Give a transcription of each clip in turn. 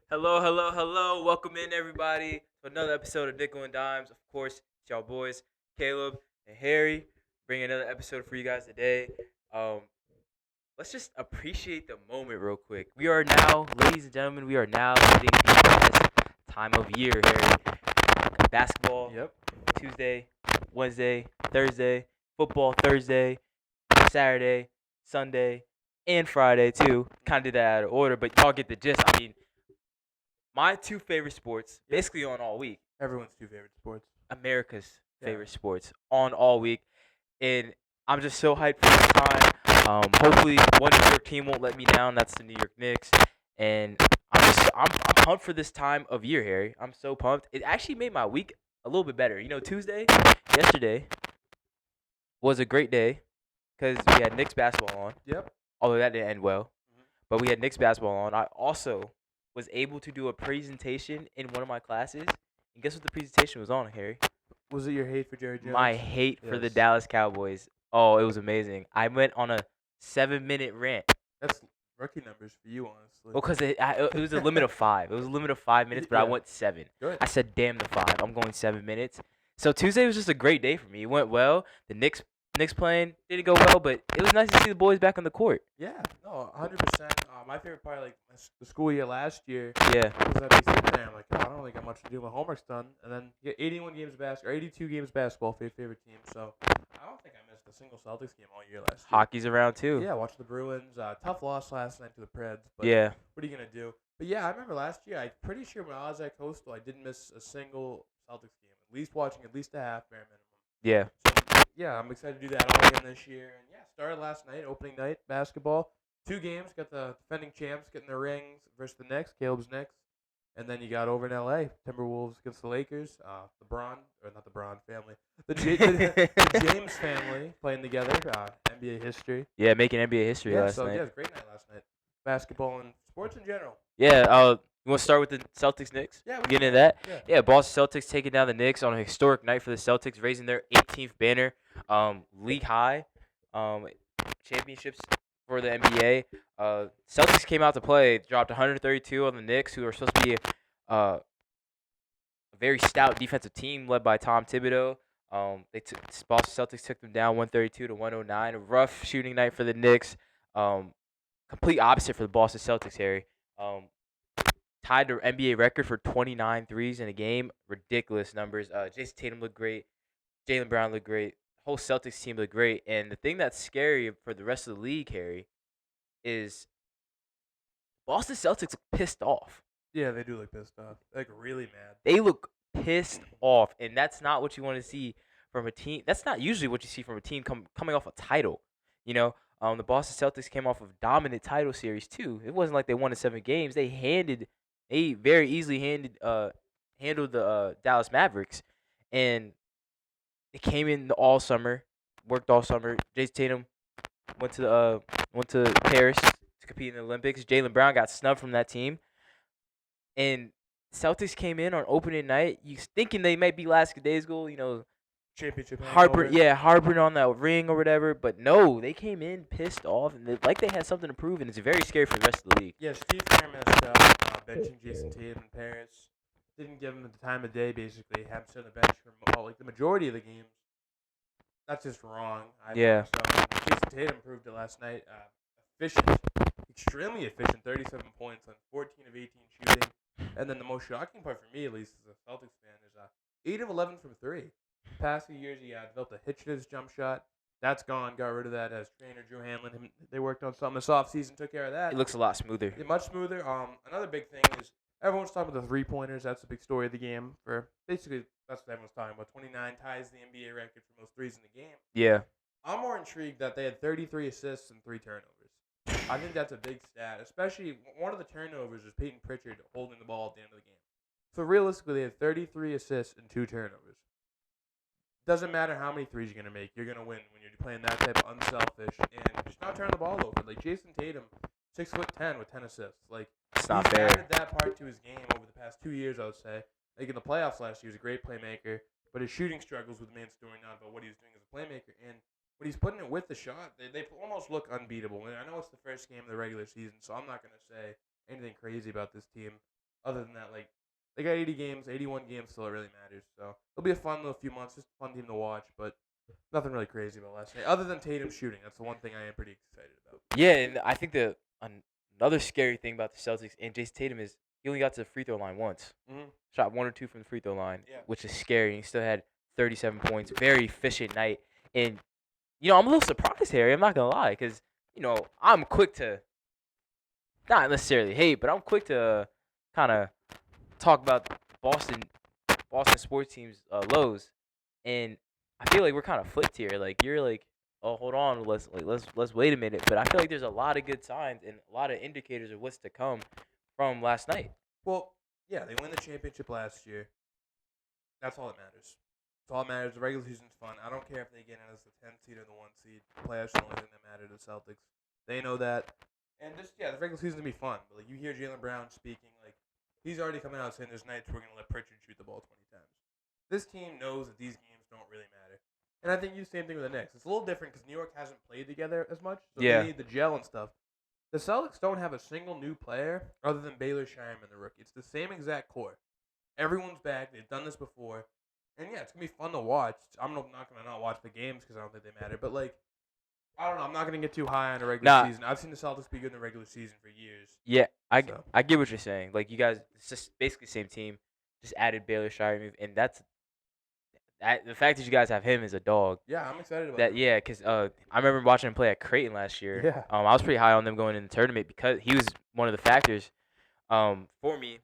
Hello, hello, hello. Welcome in, everybody, to another episode of Nickel and Dimes. Of course, it's y'all boys, Caleb and Harry, bringing another episode for you guys today. Um, let's just appreciate the moment real quick. We are now, ladies and gentlemen, we are now hitting the best time of year, Harry. Basketball, Yep. Tuesday, Wednesday, Thursday, football Thursday, Saturday, Sunday, and Friday, too. Kind of did that out of order, but y'all get the gist. I mean, my two favorite sports, Yep. basically on all week. Everyone's two favorite sports. America's Yeah. favorite sports on all week, and I'm just so hyped for this time. Hopefully, one New York team won't let me down. That's the New York Knicks, and I'm pumped for this time of year, Harry. I'm so pumped. It actually made my week a little bit better. Tuesday, yesterday was a great day because we had Knicks basketball on. Yep. Although that didn't end well, Mhm. but we had Knicks basketball on. I also was able to do a presentation in one of my classes. And guess what the presentation was on, Harry? Was it your hate for Jerry Jones? My hate for the Yes. Dallas Cowboys. Oh, it was amazing. I went on a 7-minute rant. That's rookie numbers for you, honestly. Well, because it was a limit of 5. It was a limit of 5 minutes, but I Yeah. went 7. Good. I said, damn the 5. I'm going 7 minutes. So Tuesday was just a great day for me. It went well. The Knicks playing didn't go well, but it was nice to see the boys back on the court. Yeah. No, 100%. My favorite part, like the school year last year, Yeah. was that they sit there. I'm like, oh, I don't really got much to do. My homework's done, and then you get 81 games of basketball, or 82 games of basketball for your favorite team. So I don't think I missed a single Celtics game all year last year. Hockey's around too. Yeah, watch the Bruins. Tough loss last night to the Preds, but Yeah. what are you gonna do? But yeah, I remember last year. I'm pretty sure when I was at Coastal, I didn't miss a single Celtics game. At least watching at least a half, bare minimum. Yeah. So yeah, I'm excited to do that all again this year. And yeah, started last night, opening night basketball. 2 games. Got the defending champs getting their rings versus the Knicks. Caleb's Knicks. And then you got over in L.A. Timberwolves against the Lakers. The Braun, or not the Braun family, the James family playing together. NBA history. Yeah, making NBA history Yeah, last so night. yeah, it was a great night last night. Basketball and sports in general. Yeah, you want to start with the Celtics Knicks? Yeah, Get into that. Yeah. Yeah, Boston Celtics taking down the Knicks on a historic night for the Celtics, raising their 18th banner, league high, championships for the NBA. Celtics came out to play, dropped 132 on the Knicks, who are supposed to be a very stout defensive team led by Tom Thibodeau. Boston Celtics took them down 132 to 109. A rough shooting night for the Knicks. Complete opposite for the Boston Celtics, Harry. Tied the NBA record for 29 threes in a game. Ridiculous numbers. Jason Tatum looked great. Jaylen Brown looked great. The whole Celtics team looked great. And the thing that's scary for the rest of the league, Harry, is Boston Celtics look pissed off. Yeah, they do look pissed off. Like really mad. They look pissed off, and that's not what you want to see from a team. That's not usually what you see from a team coming off a title. The Boston Celtics came off of dominant title series too. It wasn't like they won in 7 games. They very easily handled the Dallas Mavericks, and they came in all summer, worked all summer. Jason Tatum went to Paris to compete in the Olympics. Jaylen Brown got snubbed from that team, and Celtics came in on opening night. You thinking they might be lackadaisical, Championship harboring hangover. on that ring or whatever. But no, they came in pissed off and like they had something to prove, and it's very scary for the rest of the league. Yeah, Steve Kerr messed up benching Jason Tatum in Paris. Didn't give him the time of day, basically. Had him sit on the bench for the majority of the games. That's just wrong. Yeah. So Jason Tatum proved it last night. Efficient. Extremely efficient. 37 points on 14 of 18 shooting. And then the most shocking part for me, at least as a Celtics fan, is 8 of 11 from 3. Past few years, he developed a hitch to his jump shot. That's gone. Got rid of that as trainer Drew Hanlon. They worked on something this offseason, took care of that. It looks a lot smoother. Yeah, much smoother. Another big thing is everyone's talking about the 3-pointers. That's the big story of the game. For basically, that's what everyone's talking about. 29 ties the NBA record for most threes in the game. Yeah. I'm more intrigued that they had 33 assists and 3 turnovers. I think that's a big stat, especially one of the turnovers was Peyton Pritchard holding the ball at the end of the game. So realistically, they had 33 assists and 2 turnovers. Doesn't matter how many threes you're going to make. You're going to win when you're playing that type of unselfish and just not turn the ball over. Like Jason Tatum, 6'10" with 10 assists. Like It's not he's fair. added that part to his game over the past 2 years, I would say. Like in the playoffs last year, he was a great playmaker, but his shooting struggles with the main story not about what he was doing as a playmaker. And when he's putting it with the shot, they almost look unbeatable. And I know it's the first game of the regular season, so I'm not going to say anything crazy about this team other than that, like they got 80 games, 81 games still. It really matters. So it'll be a fun little few months, just a fun team to watch. But nothing really crazy about last night, other than Tatum shooting. That's the one thing I am pretty excited about. Yeah, and I think another scary thing about the Celtics and Jason Tatum is he only got to the free throw line once. Mm-hmm. Shot 1 or 2 from the free throw line, Yeah. which is scary. He still had 37 points. Very efficient night. And, I'm a little surprised, Harry. I'm not going to lie because, I'm quick to not necessarily hate, but I'm quick to kind of talk about Boston sports teams' lows. And I feel like we're kind of flipped here. Like, you're like, oh, hold on, let's wait a minute. But I feel like there's a lot of good signs and a lot of indicators of what's to come from last night. Well, yeah, they won the championship last year. That's all that matters. That's all that matters. The regular season's fun. I don't care if they get in as the 10th seed or the 1 seed. The playoffs are the only thing that matter to the Celtics. They know that. And just, the regular season's going to be fun. But, like, you hear Jaylen Brown speaking, like, he's already coming out saying there's nights we're going to let Pritchard shoot the ball 20 times. This team knows that these games don't really matter. And I think you same thing with the Knicks. It's a little different because New York hasn't played together as much. So Yeah. they need the gel and stuff. The Celtics don't have a single new player other than Baylor Shireman, the rookie. It's the same exact core. Everyone's back. They've done this before. And, yeah, it's going to be fun to watch. I'm not going to not watch the games because I don't think they matter. But, like, I don't know. I'm not going to get too high on the regular season. I've seen the Celtics be good in the regular season for years. Yeah, I get what you're saying. Like, you guys, it's just basically the same team. Just added Baylor Shire, and the fact that you guys have him is a dog. Yeah, I'm excited about that. that. Yeah, because I remember watching him play at Creighton last year. Yeah. I was pretty high on them going in the tournament because he was one of the factors for me.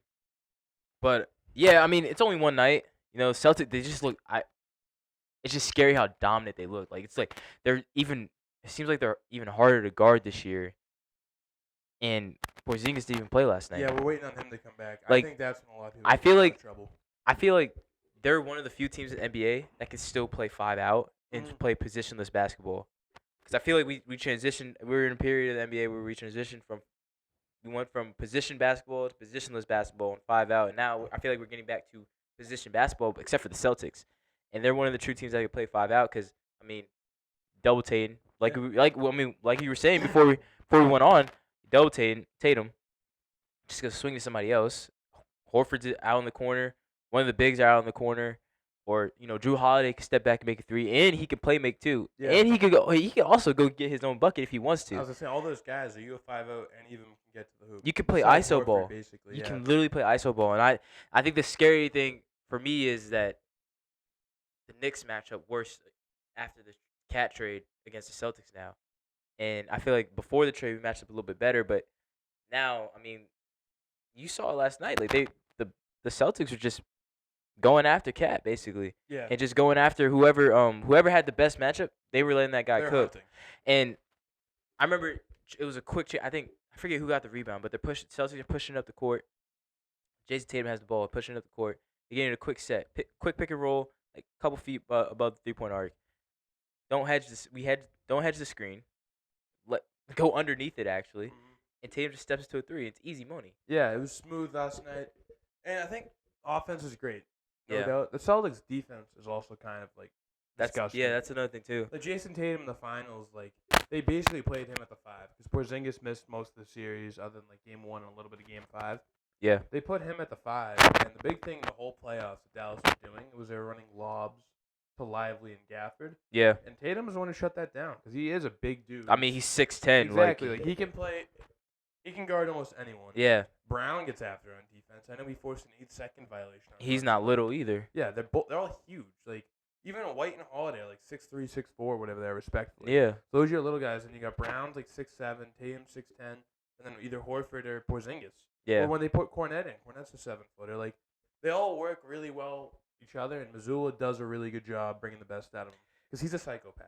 But, yeah, I mean, it's only one night. Celtics, they just look – it's just scary how dominant they look. Like, it's like they're even – it seems like they're even harder to guard this year. And Porzingis didn't even play last night. Yeah, we're waiting on him to come back. Like, I think that's when a lot of people I feel like trouble. I feel like they're one of the few teams in the NBA that can still play 5 out and play positionless basketball. Because I feel like we transitioned. We were in a period of the NBA where we transitioned we went from position basketball to positionless basketball and 5 out, and now I feel like we're getting back to position basketball, except for the Celtics, and they're one of the true teams that can play 5 out. Because I mean, double Tatum, like you were saying before we went on, double Tatum, just gonna swing to somebody else. Horford's out in the corner. One of the bigs are out in the corner. Or, Drew Holiday can step back and make a 3, and he can make 2. Yeah. And he can also go get his own bucket if he wants to. I was going to say, all those guys, are you a 5-0, any of them can get to the hoop. You can play Besides ISO Horford, ball. basically, You can literally play ISO ball. And I think the scary thing for me is that the Knicks match up worse after the Cat trade against the Celtics now. And I feel like before the trade, we matched up a little bit better. But now, I mean, you saw it last night. Like, the Celtics are just going after Cat, basically. Yeah. And just going after whoever had the best matchup, they were letting that guy cook. Hunting. And I remember it was a quick I forget who got the rebound, but Celtics are pushing up the court. Jason Tatum has the ball, pushing up the court. They're getting a quick set, quick pick and roll, like a couple feet above the 3-point arc. Don't hedge the screen. Go underneath it, actually. And Tatum just steps to a 3. It's easy money. Yeah, it was smooth last night. And I think offense is great. No Yeah. doubt. The Celtics' defense is also kind of, like, disgusting. Yeah, that's another thing, too. Like, Jason Tatum in the finals, like, they basically played him at the 5. Because Porzingis missed most of the series other than, like, Game 1 and a little bit of Game 5. Yeah. They put him at the 5. And the big thing the whole playoffs that Dallas was doing was they were running lobs to Lively and Gafford. Yeah. And Tatum is the one to shut that down because he is a big dude. I mean, he's 6'10". Exactly. Like, he can play. He can guard almost anyone. Yeah. Brown gets after on defense. I know he forced an 8-second violation. He's not little either. Yeah, they're all huge. Like, even a White and Holiday are like 6'3", 6'4", whatever they are, respectively. Yeah. So those are your little guys, and you got Brown's like 6'7", Tatum 6'10", and then either Horford or Porzingis. Yeah. Or when they put Cornette in, Cornette's a 7-footer. Like, they all work really well each other, and Mazzulla does a really good job bringing the best out of him because he's a psychopath.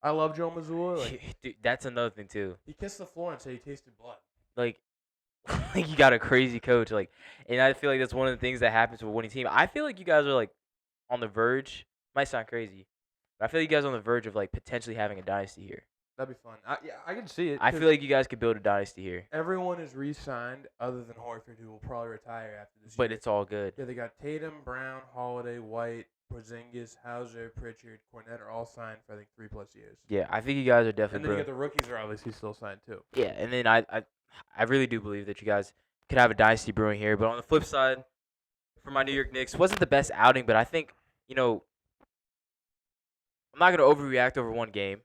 I love Joe Mazzulla. Like, Dude, that's another thing too. He kissed the floor and said he tasted blood. Like you got a crazy coach. Like, and I feel like that's one of the things that happens with a winning team. I feel like you guys are like on the verge. Might sound crazy, but I feel like you guys are on the verge of like potentially having a dynasty here. That'd be fun. I can see it. I feel like you guys could build a dynasty here. Everyone is re-signed other than Horford, who will probably retire after this year. But it's all good. Yeah, they got Tatum, Brown, Holiday, White, Porzingis, Hauser, Pritchard, Cornette are all signed for, I think, 3+ years. Yeah, I think you guys are definitely. And then you got the rookies are obviously still signed too. Yeah, and then I really do believe that you guys could have a dynasty brewing here. But on the flip side, for my New York Knicks, wasn't the best outing, but I think, I'm not going to overreact over one game.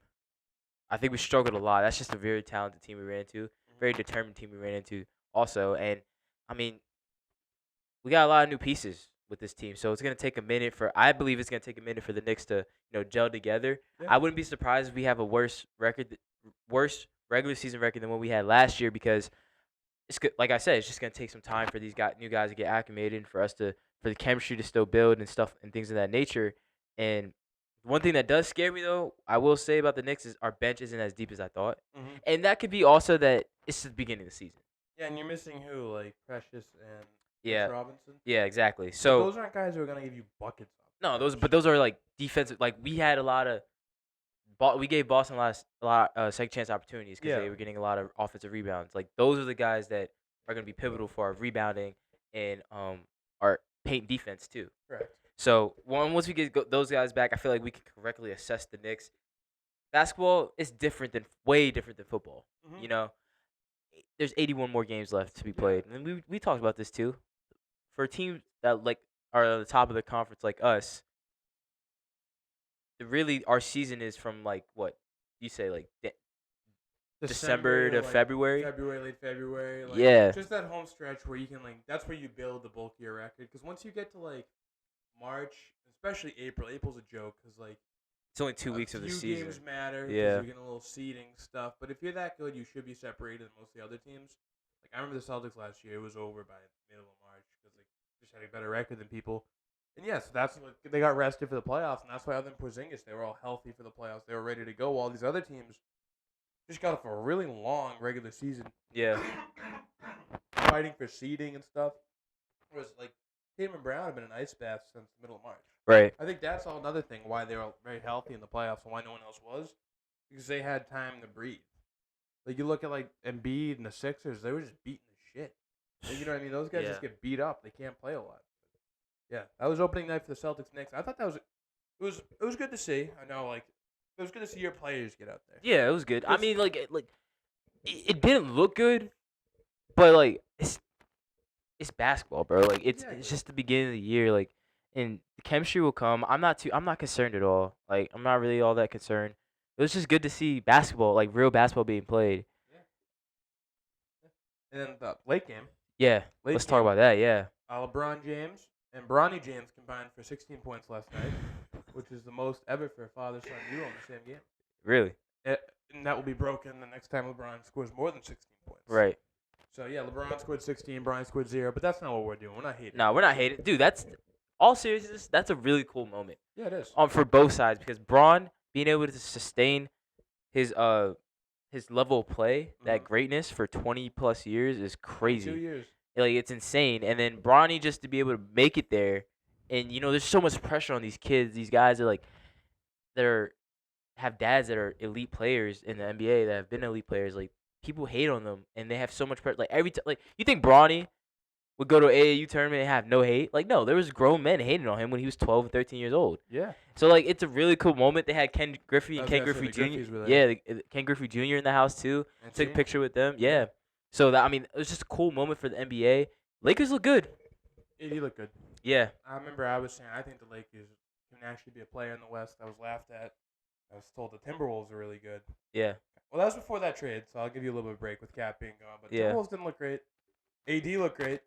I think we struggled a lot. That's just a very talented team we ran into, very determined team we ran into also. And, I mean, we got a lot of new pieces with this team, so it's going to take a minute I believe it's going to take a minute for the Knicks to, gel together. Yeah. I wouldn't be surprised if we have a worse regular season record than what we had last year because it's good. Like I said, it's just going to take some time for these new guys to get acclimated and for the chemistry to still build and stuff and things of that nature. And one thing that does scare me, though, I will say about the Knicks is our bench isn't as deep as I thought. Mm-hmm. And that could be also that it's the beginning of the season. Yeah, and you're missing who? Like Precious and Yeah. Robinson? Yeah, exactly. But So those aren't guys who are going to give you buckets. no, those are like defensive. Like we had a lot of, we gave Boston a lot second chance opportunities because they were getting a lot of offensive rebounds. Like those are the guys that are going to be pivotal for our rebounding and our paint defense too. Correct. So once we get those guys back, I feel like we can correctly assess the Knicks. Basketball is way different than football. Mm-hmm. There's 81 more games left to be played, and we talked about this too. For a team that like are at the top of the conference like us, really our season is from like what you say like December to like February. Late February. Like, yeah. Just that home stretch where you can that's where you build the bulk of your record. Because once you get to like March, especially April's a joke because like it's only 2 weeks of the season. Games matter. Yeah. You're getting a little seeding stuff, but if you're that good, you should be separated than most of the other teams. Like I remember the Celtics last year; it was over by middle of March because they just had a better record than people. And yes, that's what they got rested for the playoffs, and that's why other than Porzingis, they were all healthy for the playoffs. They were ready to go. All these other teams just got off a really long regular season. Yeah. Fighting for seeding and stuff. It was like Tatum and Brown have been in ice baths since the middle of March. Right. I think that's all another thing why they were very healthy in the playoffs and why no one else was, because they had time to breathe. Like you look at like Embiid and the Sixers, they were just beating the shit. Like, you know what I mean? Those guys just get beat up. They can't play a lot. Yeah, that was opening night for the Celtics Knicks. I thought it was good to see. I know, like it was good to see your players get out there. Yeah, it was good. I mean, like it didn't look good, but like it's basketball, bro. Like it's just the beginning of the year. Like, and the chemistry will come. I'm not concerned at all. Like I'm not really all that concerned. It was just good to see basketball, like real basketball being played. Yeah. And then the late game. Yeah, let's talk about that. Yeah. LeBron James and Bronny James combined for 16 points last night, which is the most ever for a father-son duo in the same game. Really? And that will be broken the next time LeBron scores more than 16 points. Right. So, yeah, LeBron scored 16, Bronny scored 0, but that's not what we're doing. We're not hating. No, we're not hating. Dude, that's all seriousness. That's a really cool moment. Yeah, it is. For both sides because Braun being able to sustain his level of play, that greatness for 20+ years is crazy. 2 years. Like it's insane. And then Bronny just to be able to make it there, and there's so much pressure on these kids. These guys that have dads that are elite players in the NBA that have been elite players. Like people hate on them, and they have so much pressure. Like every time, like you think Bronny would go to an AAU tournament and have no hate? Like no, there was grown men hating on him when he was 12 and 13 years old. Yeah. So like it's a really cool moment. They had Ken Griffey and Ken Griffey Jr. Yeah, Ken Griffey Jr. in the house too. And took a picture with them. Yeah. So it was just a cool moment for the NBA. Lakers look good. AD looked good. Yeah. I remember I was saying I think the Lakers can actually be a player in the West. I was laughed at. I was told the Timberwolves are really good. Yeah. Well, that was before that trade, so I'll give you a little bit of a break with Cap being gone. But Timberwolves didn't look great. AD looked great.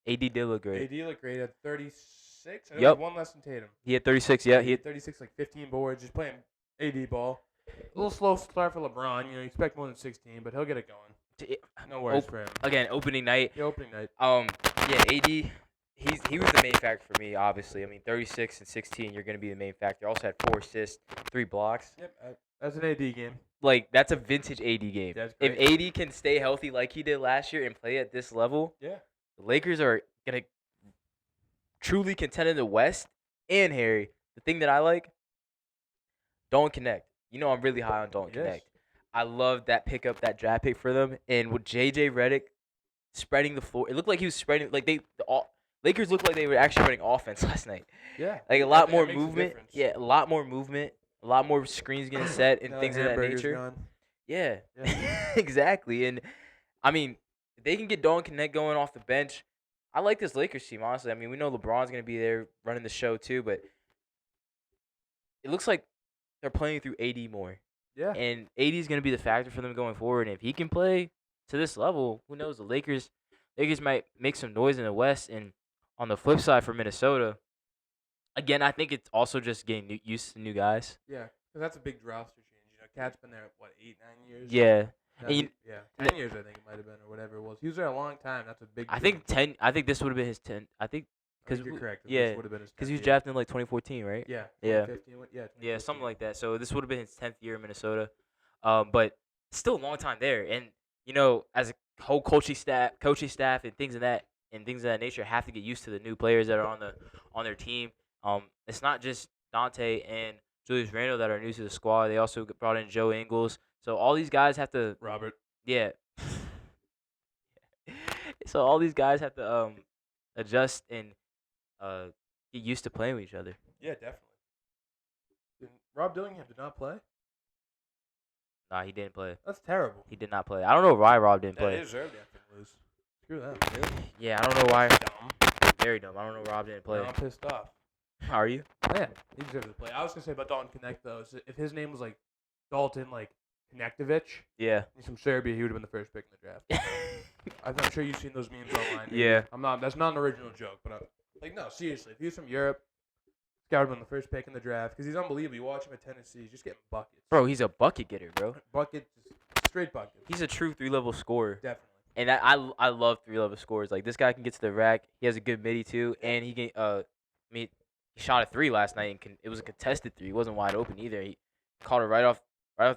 AD did look great. AD looked great at 36. Yep. One less than Tatum. He had 36. Yeah, he had 36, like 15 boards, just playing AD ball. A little slow start for LeBron. You expect more than 16, but he'll get it going. No worries for him. Again, opening night. Yeah, opening night. Yeah, AD. He was the main factor for me, obviously. 36 and 16, you're going to be the main factor. Also had 4 assists, 3 blocks. Yep, that's an AD game. Like, that's a vintage AD game. That's if great. AD can stay healthy like he did last year and play at this level, the Lakers are going to truly contend in the West. And, Harry, the thing that I like, don't connect. I'm really high on don't connect. I love that pickup, that draft pick for them. And with J.J. Redick spreading the floor, it looked like he was spreading. Like Lakers looked like they were actually running offense last night. Yeah. Like a lot more movement. Yeah, a lot more movement. A lot more screens getting set and things of that nature. Gone. Yeah. Exactly. And if they can get Dalton Connect going off the bench, I like this Lakers team, honestly. I mean, we know LeBron's going to be there running the show too, but it looks like they're playing through AD more. Yeah. And AD is going to be the factor for them going forward. And if he can play to this level, who knows? The Lakers might make some noise in the West. And on the flip side for Minnesota, again, I think it's also just getting used to new guys. Yeah, because that's a big roster change. You know, Cat's been there, what, 8-9 years? Yeah. No, And 10 years, I think it might have been, or whatever it was. He was there a long time. That's a big I deal. think 10. I think this would have been his 10. I think I think you're correct. yeah, This would have been his because 10th he was year. drafted in like 2014, right? Yeah. Yeah. 2015, yeah. Yeah, something 2015. like that. So this would have been his 10th year in Minnesota, but still a long time there. And you know, as a whole coaching staff, and things of that nature have to get used to the new players that are on their team. It's not just Dante and Julius Randle that are new to the squad. They also brought in Joe Ingles. So all these guys have to, Robert. yeah. So all these guys have to adjust and get used to playing with each other. Yeah, definitely. Rob Dillingham did not play? Nah, he didn't play. That's terrible. He did not play. I don't know why Rob didn't They play. deserved that to lose. Screw them. Yeah, I don't know why. Dumb. Very dumb. I don't know Rob didn't play. I'm pissed off. Are you? Yeah, he deserved to play. I was going to say about Dalton Connect, though, is if his name was like Dalton, like Konektovic, Yeah. he's from Serbia, he would have been the first pick in the draft. I'm sure you've seen those memes online. Dude. Yeah. That's not an original joke, but no, seriously, if he was from Europe, this guy would have been the first pick in the draft because he's unbelievable. You watch him at Tennessee, he's just getting buckets. Bro, he's a bucket getter, bro. Buckets, straight buckets. He's a true 3-level scorer. Definitely. And I love 3-level scorers. Like, this guy can get to the rack. He has a good midi too, and he can he shot a 3 last night, and it was a contested 3. It wasn't wide open either. He caught it right off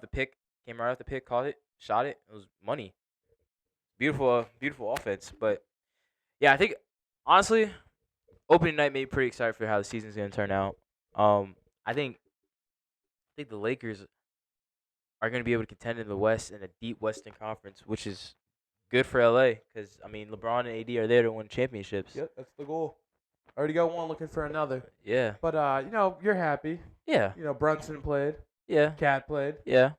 the pick. Came right off the pick, caught it, shot it. It was money. Beautiful offense. But yeah, I think honestly, opening night made me pretty excited for how the season's gonna turn out. I think the Lakers are gonna be able to contend in the West in a deep Western Conference, which is good for LA because I mean LeBron and AD are there to win championships. Yep, that's the goal. Already got one, looking for another. Yeah. But you're happy. Yeah. Brunson played. Yeah. Cat played. Yeah.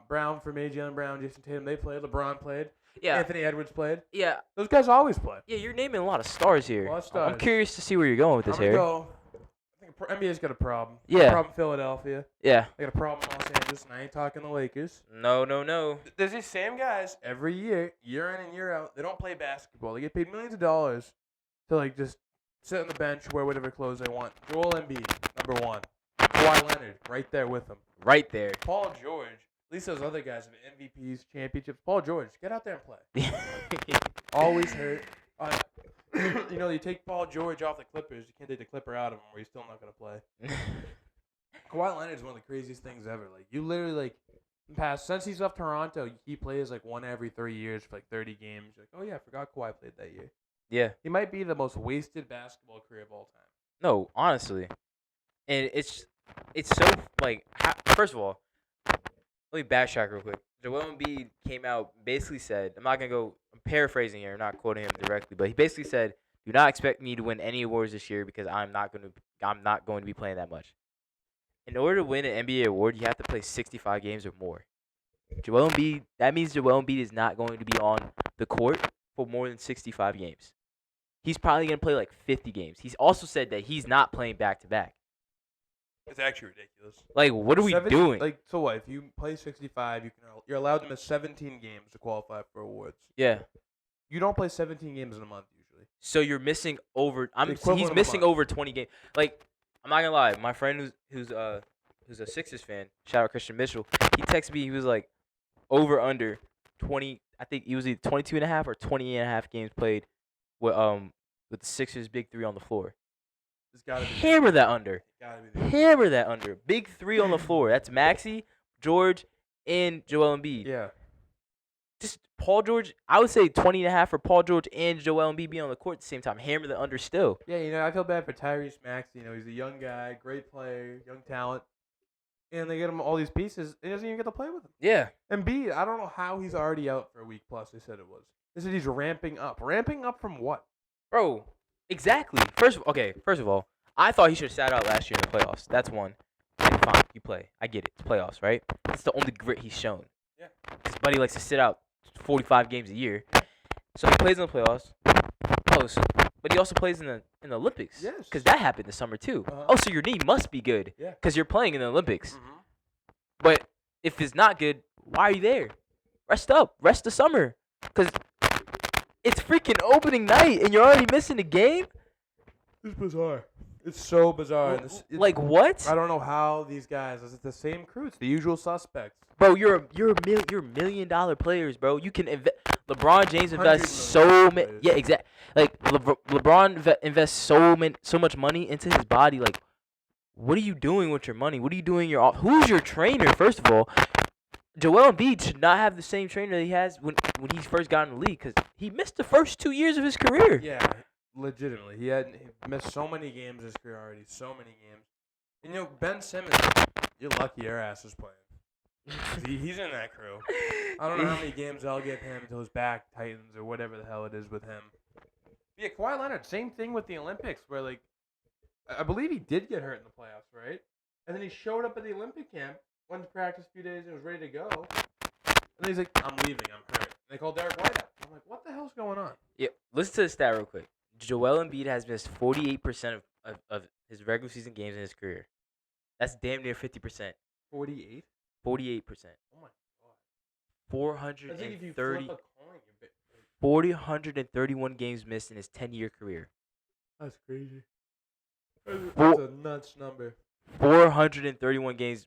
Brown for me, Jalen Brown, Jason Tatum, they played. LeBron played. Yeah. Anthony Edwards played. Yeah. Those guys always play. Yeah, you're naming a lot of stars here. A lot of stars. I'm curious to see where you're going with this, I'm gonna Harry. go. I think NBA's got a problem. Yeah. Problem in Philadelphia. Yeah. They got a problem in Los Angeles, and I ain't talking the Lakers. No. There's these same guys every year, year in and year out. They don't play basketball. They get paid millions of dollars to just sit on the bench, wear whatever clothes they want. Joel Embiid, number 1. Kawhi Leonard, right there with them. Right there. Paul George. At least those other guys have MVPs, championships. Paul George, get out there and play. Always hurt. You take Paul George off the Clippers, you can't take the Clipper out of him, or he's still not gonna play. Kawhi Leonard is one of the craziest things ever. You literally since he's left Toronto, he plays one every 3 years for 30 games. You're like, oh yeah, I forgot Kawhi played that year. Yeah. He might be the most wasted basketball career of all time. No, honestly, and it's so first of all, let me backtrack real quick. Joel Embiid came out, basically said, I'm paraphrasing here, I'm not quoting him directly, but he basically said, do not expect me to win any awards this year because I'm not going to be playing that much. In order to win an NBA award, you have to play 65 games or more. That means Joel Embiid is not going to be on the court for more than 65 games. He's probably going to play 50 games. He's also said that he's not playing back-to-back. It's actually ridiculous. What are we doing? So what? If you play 65, you're allowed to miss 17 games to qualify for awards. Yeah. You don't play 17 games in a month usually. So you're missing over. equivalent He's of a missing month. over 20 games. I'm not gonna lie. My friend who's a Sixers fan, shout out Christian Mitchell. He texted me. He was like, over under 20. I think he was either 22 and a half or 20 and a half games played with the Sixers big 3 on the floor. It's gotta be Hammer that under. Gotta be the Hammer that under. Big 3 on the floor. That's Maxey, George, and Joel Embiid. Yeah. Just Paul George, I would say 20 and a half for Paul George and Joel Embiid being on the court at the same time. Hammer the under still. Yeah, I feel bad for Tyrese Maxey. He's a young guy, great player, young talent. And they get him all these pieces, and he doesn't even get to play with them. Yeah. Embiid, I don't know how he's already out for a week plus, they said it was. They said he's ramping up. Ramping up from what? Bro, exactly. First of all, I thought he should have sat out last year in the playoffs. That's one. Fine, you play. I get it. It's playoffs, right? It's the only grit he's shown. Yeah. His buddy likes to sit out 45 games a year. So he plays in the playoffs. Oh, but he also plays in the Olympics. Yes. Because that happened this summer too. Uh-huh. Oh, so your knee must be good. Yeah. Because you're playing in the Olympics. Mm-hmm. But if it's not good, why are you there? Rest up. Rest the summer. Because it's freaking opening night and you're already missing a game? It's bizarre. It's so bizarre. Like what? I don't know how these guys. It's the same crew. It's the usual suspects. Bro, you're $1 million players, bro. You can invest. LeBron James invests 100 million so many. players. Yeah, exactly. Like LeBron invests so much money into his body. Like, what are you doing with your money? What are you doing your off? Who's your trainer? First of all, Joel Embiid should not have the same trainer that he has when he first got in the league because he missed the first 2 years of his career. Yeah, legitimately. He missed so many games in his career already. So many games. And, Ben Simmons, you're lucky your ass is playing. He's in that crew. I don't know how many games I'll give him until his back tightens or whatever the hell it is with him. Yeah, Kawhi Leonard, same thing with the Olympics where, like, I believe he did get hurt in the playoffs, right? And then he showed up at the Olympic camp, went to practice a few days and was ready to go. And then he's like, I'm leaving, I'm hurt. And they called Derek White up. I'm like, what the hell's going on? Yeah, listen to the stat real quick. Joel Embiid has missed 48% of his regular season games in his career. That's damn near 50%. 48? 48%. Oh my god. I think if you flip a 430. coin, 431 games missed in his 10-year career. That's crazy. Four- That's a nuts number. 431 games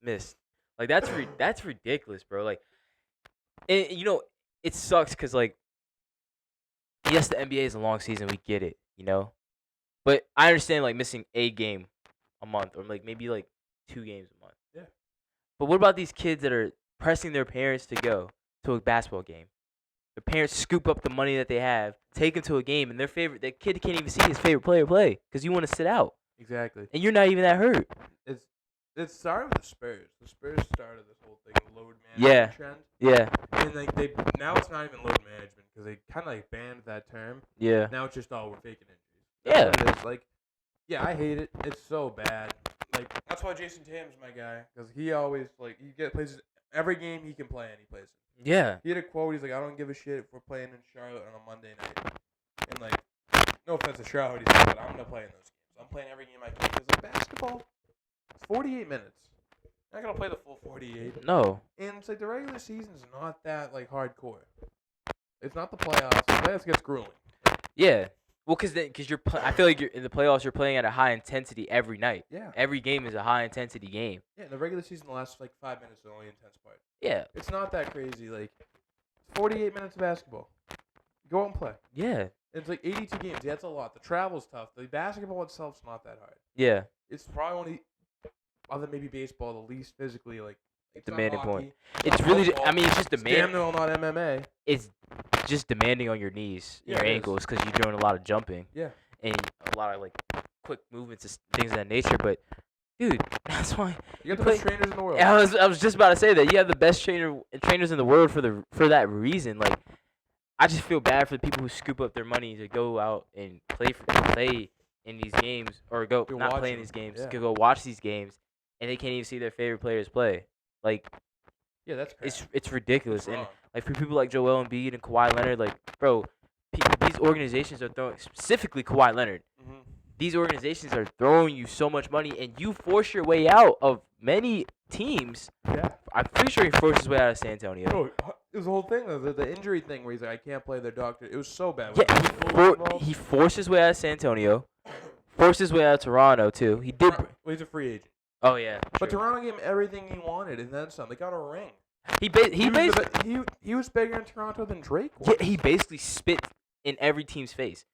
missed. Like that's ridiculous, bro. Like, and it sucks because like, yes, the NBA is a long season. We get it, but I understand like missing a game a month or like maybe like 2 games a month. Yeah. But what about these kids that are pressing their parents to go to a basketball game? The parents scoop up the money that they have, take them to a game, and the kid can't even see his favorite player play because you want to sit out, Exactly. and you're not even that hurt. It started with the Spurs. The Spurs started this whole thing, load management trend. Yeah, And like now it's not even load management because they kind of like banned that term. yeah, Now it's just we're faking injuries. Yeah. That's what it is. Like, yeah, I hate it. It's so bad. Like that's why Jason Tatum's my guy because he always plays every game he can play and he plays it. yeah. He had a quote. He's like, I don't give a shit if we're playing in Charlotte on a Monday night. And like, no offense to Charlotte, he's like, but I'm gonna play in those games. I'm playing every game I can because like basketball, it's 48 minutes. You're not gonna play the full 48. No. And it's like the regular season's not that like hardcore. It's not the playoffs. The playoffs gets grueling. Yeah. Well, because I feel like you're in the playoffs. You're playing at a high intensity every night. Yeah. Every game is a high intensity game. Yeah. The regular season, the last like 5 minutes is the only intense part. Yeah. It's not that crazy. Like 48 minutes of basketball. Go out and play. Yeah. It's like 82 games. Yeah, that's a lot. The travel's tough. The basketball itself's not that hard. Yeah. It's probably only, other than maybe baseball, the least physically like Demanding not point. hockey, It's not really. football. I mean, it's just It's demanding. damn near not MMA. It's just demanding on your knees, Yeah, your it is. ankles, because you're doing a lot of jumping. Yeah. And a lot of like quick movements and things of that nature. But dude, that's why You got the best trainers in the world. I was just about to say that you have the best trainers in the world for that reason. Like, I just feel bad for the people who scoop up their money to go out and play in these games or Go not watch play in them. these games. Yeah. To go watch these games and they can't even see their favorite players play. Like, Yeah, that's crap. it's ridiculous. It's And wrong. like for people like Joel Embiid and Kawhi Leonard, like, bro, these organizations are throwing, specifically Kawhi Leonard. Mhm. These organizations are throwing you so much money, and you force your way out of many teams. Yeah. I'm pretty sure he forced his way out of San Antonio. Bro, it was the whole thing, the injury thing where he's like, I can't play their doctor. It was so bad. Yeah, Was he involved? he forced his way out of San Antonio, forced his way out of Toronto too. He did. Well, he's a free agent. Oh yeah, But true. Toronto gave him everything he wanted and then some. They got a ring. he was bigger in Toronto than Drake was. yeah, he basically spit in every team's face,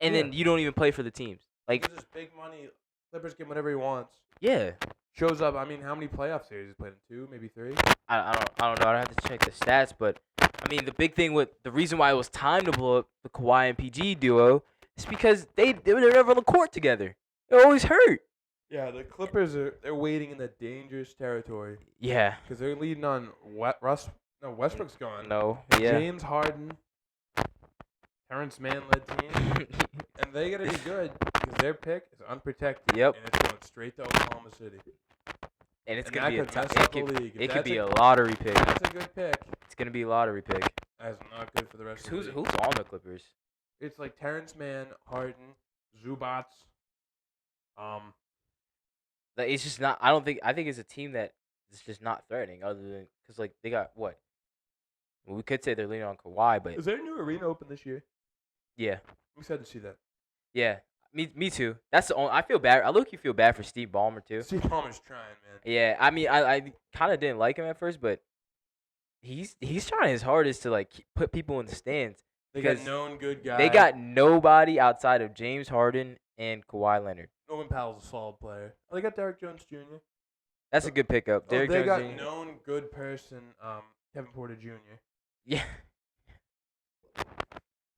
and then Yeah. you don't even play for the teams. Like, He gets this big money. Clippers give him whatever he wants. yeah, Shows up. I mean, how many playoff series he's played in? 2, maybe 3. I don't know. I have to check the stats, but I mean the big thing with the reason why it was time to blow up the Kawhi and PG duo is because they were never on the court together. They're always hurt. Yeah, the Clippers they're waiting in the dangerous territory Yeah. because they're leading on Westbrook's gone. No. Yeah. James Harden, Terrence Mann led team, and they gotta be good because their pick is unprotected. Yep. And it's going straight to Oklahoma City. And it's And gonna be that could mess it up the could, league. If it could that's be a lottery pick. That's a good pick. It's gonna be a lottery pick. as not good for the rest of the Who's league. who's on the Clippers? It's like Terrence Mann, Harden, Zubats. Like, it's just not. I think it's a team that is just not threatening. Other than because like they got what? Well, we could say they're leaning on Kawhi, but Is there a new arena open this year? yeah, I'm excited to see that. yeah. Me too. That's the only. I feel bad. I look. You feel bad for Steve Ballmer too. Steve Ballmer's trying, man. Yeah, I mean, I kind of didn't like him at first, but he's trying his hardest to like put people in the stands. They got Because known good guys. They got nobody outside of James Harden and Kawhi Leonard. Norman Powell's a solid player. Oh, they got Derrick Jones Jr. That's a good pickup. Derrick They Jones got Jr. known good person, Kevin Porter Jr. Yeah,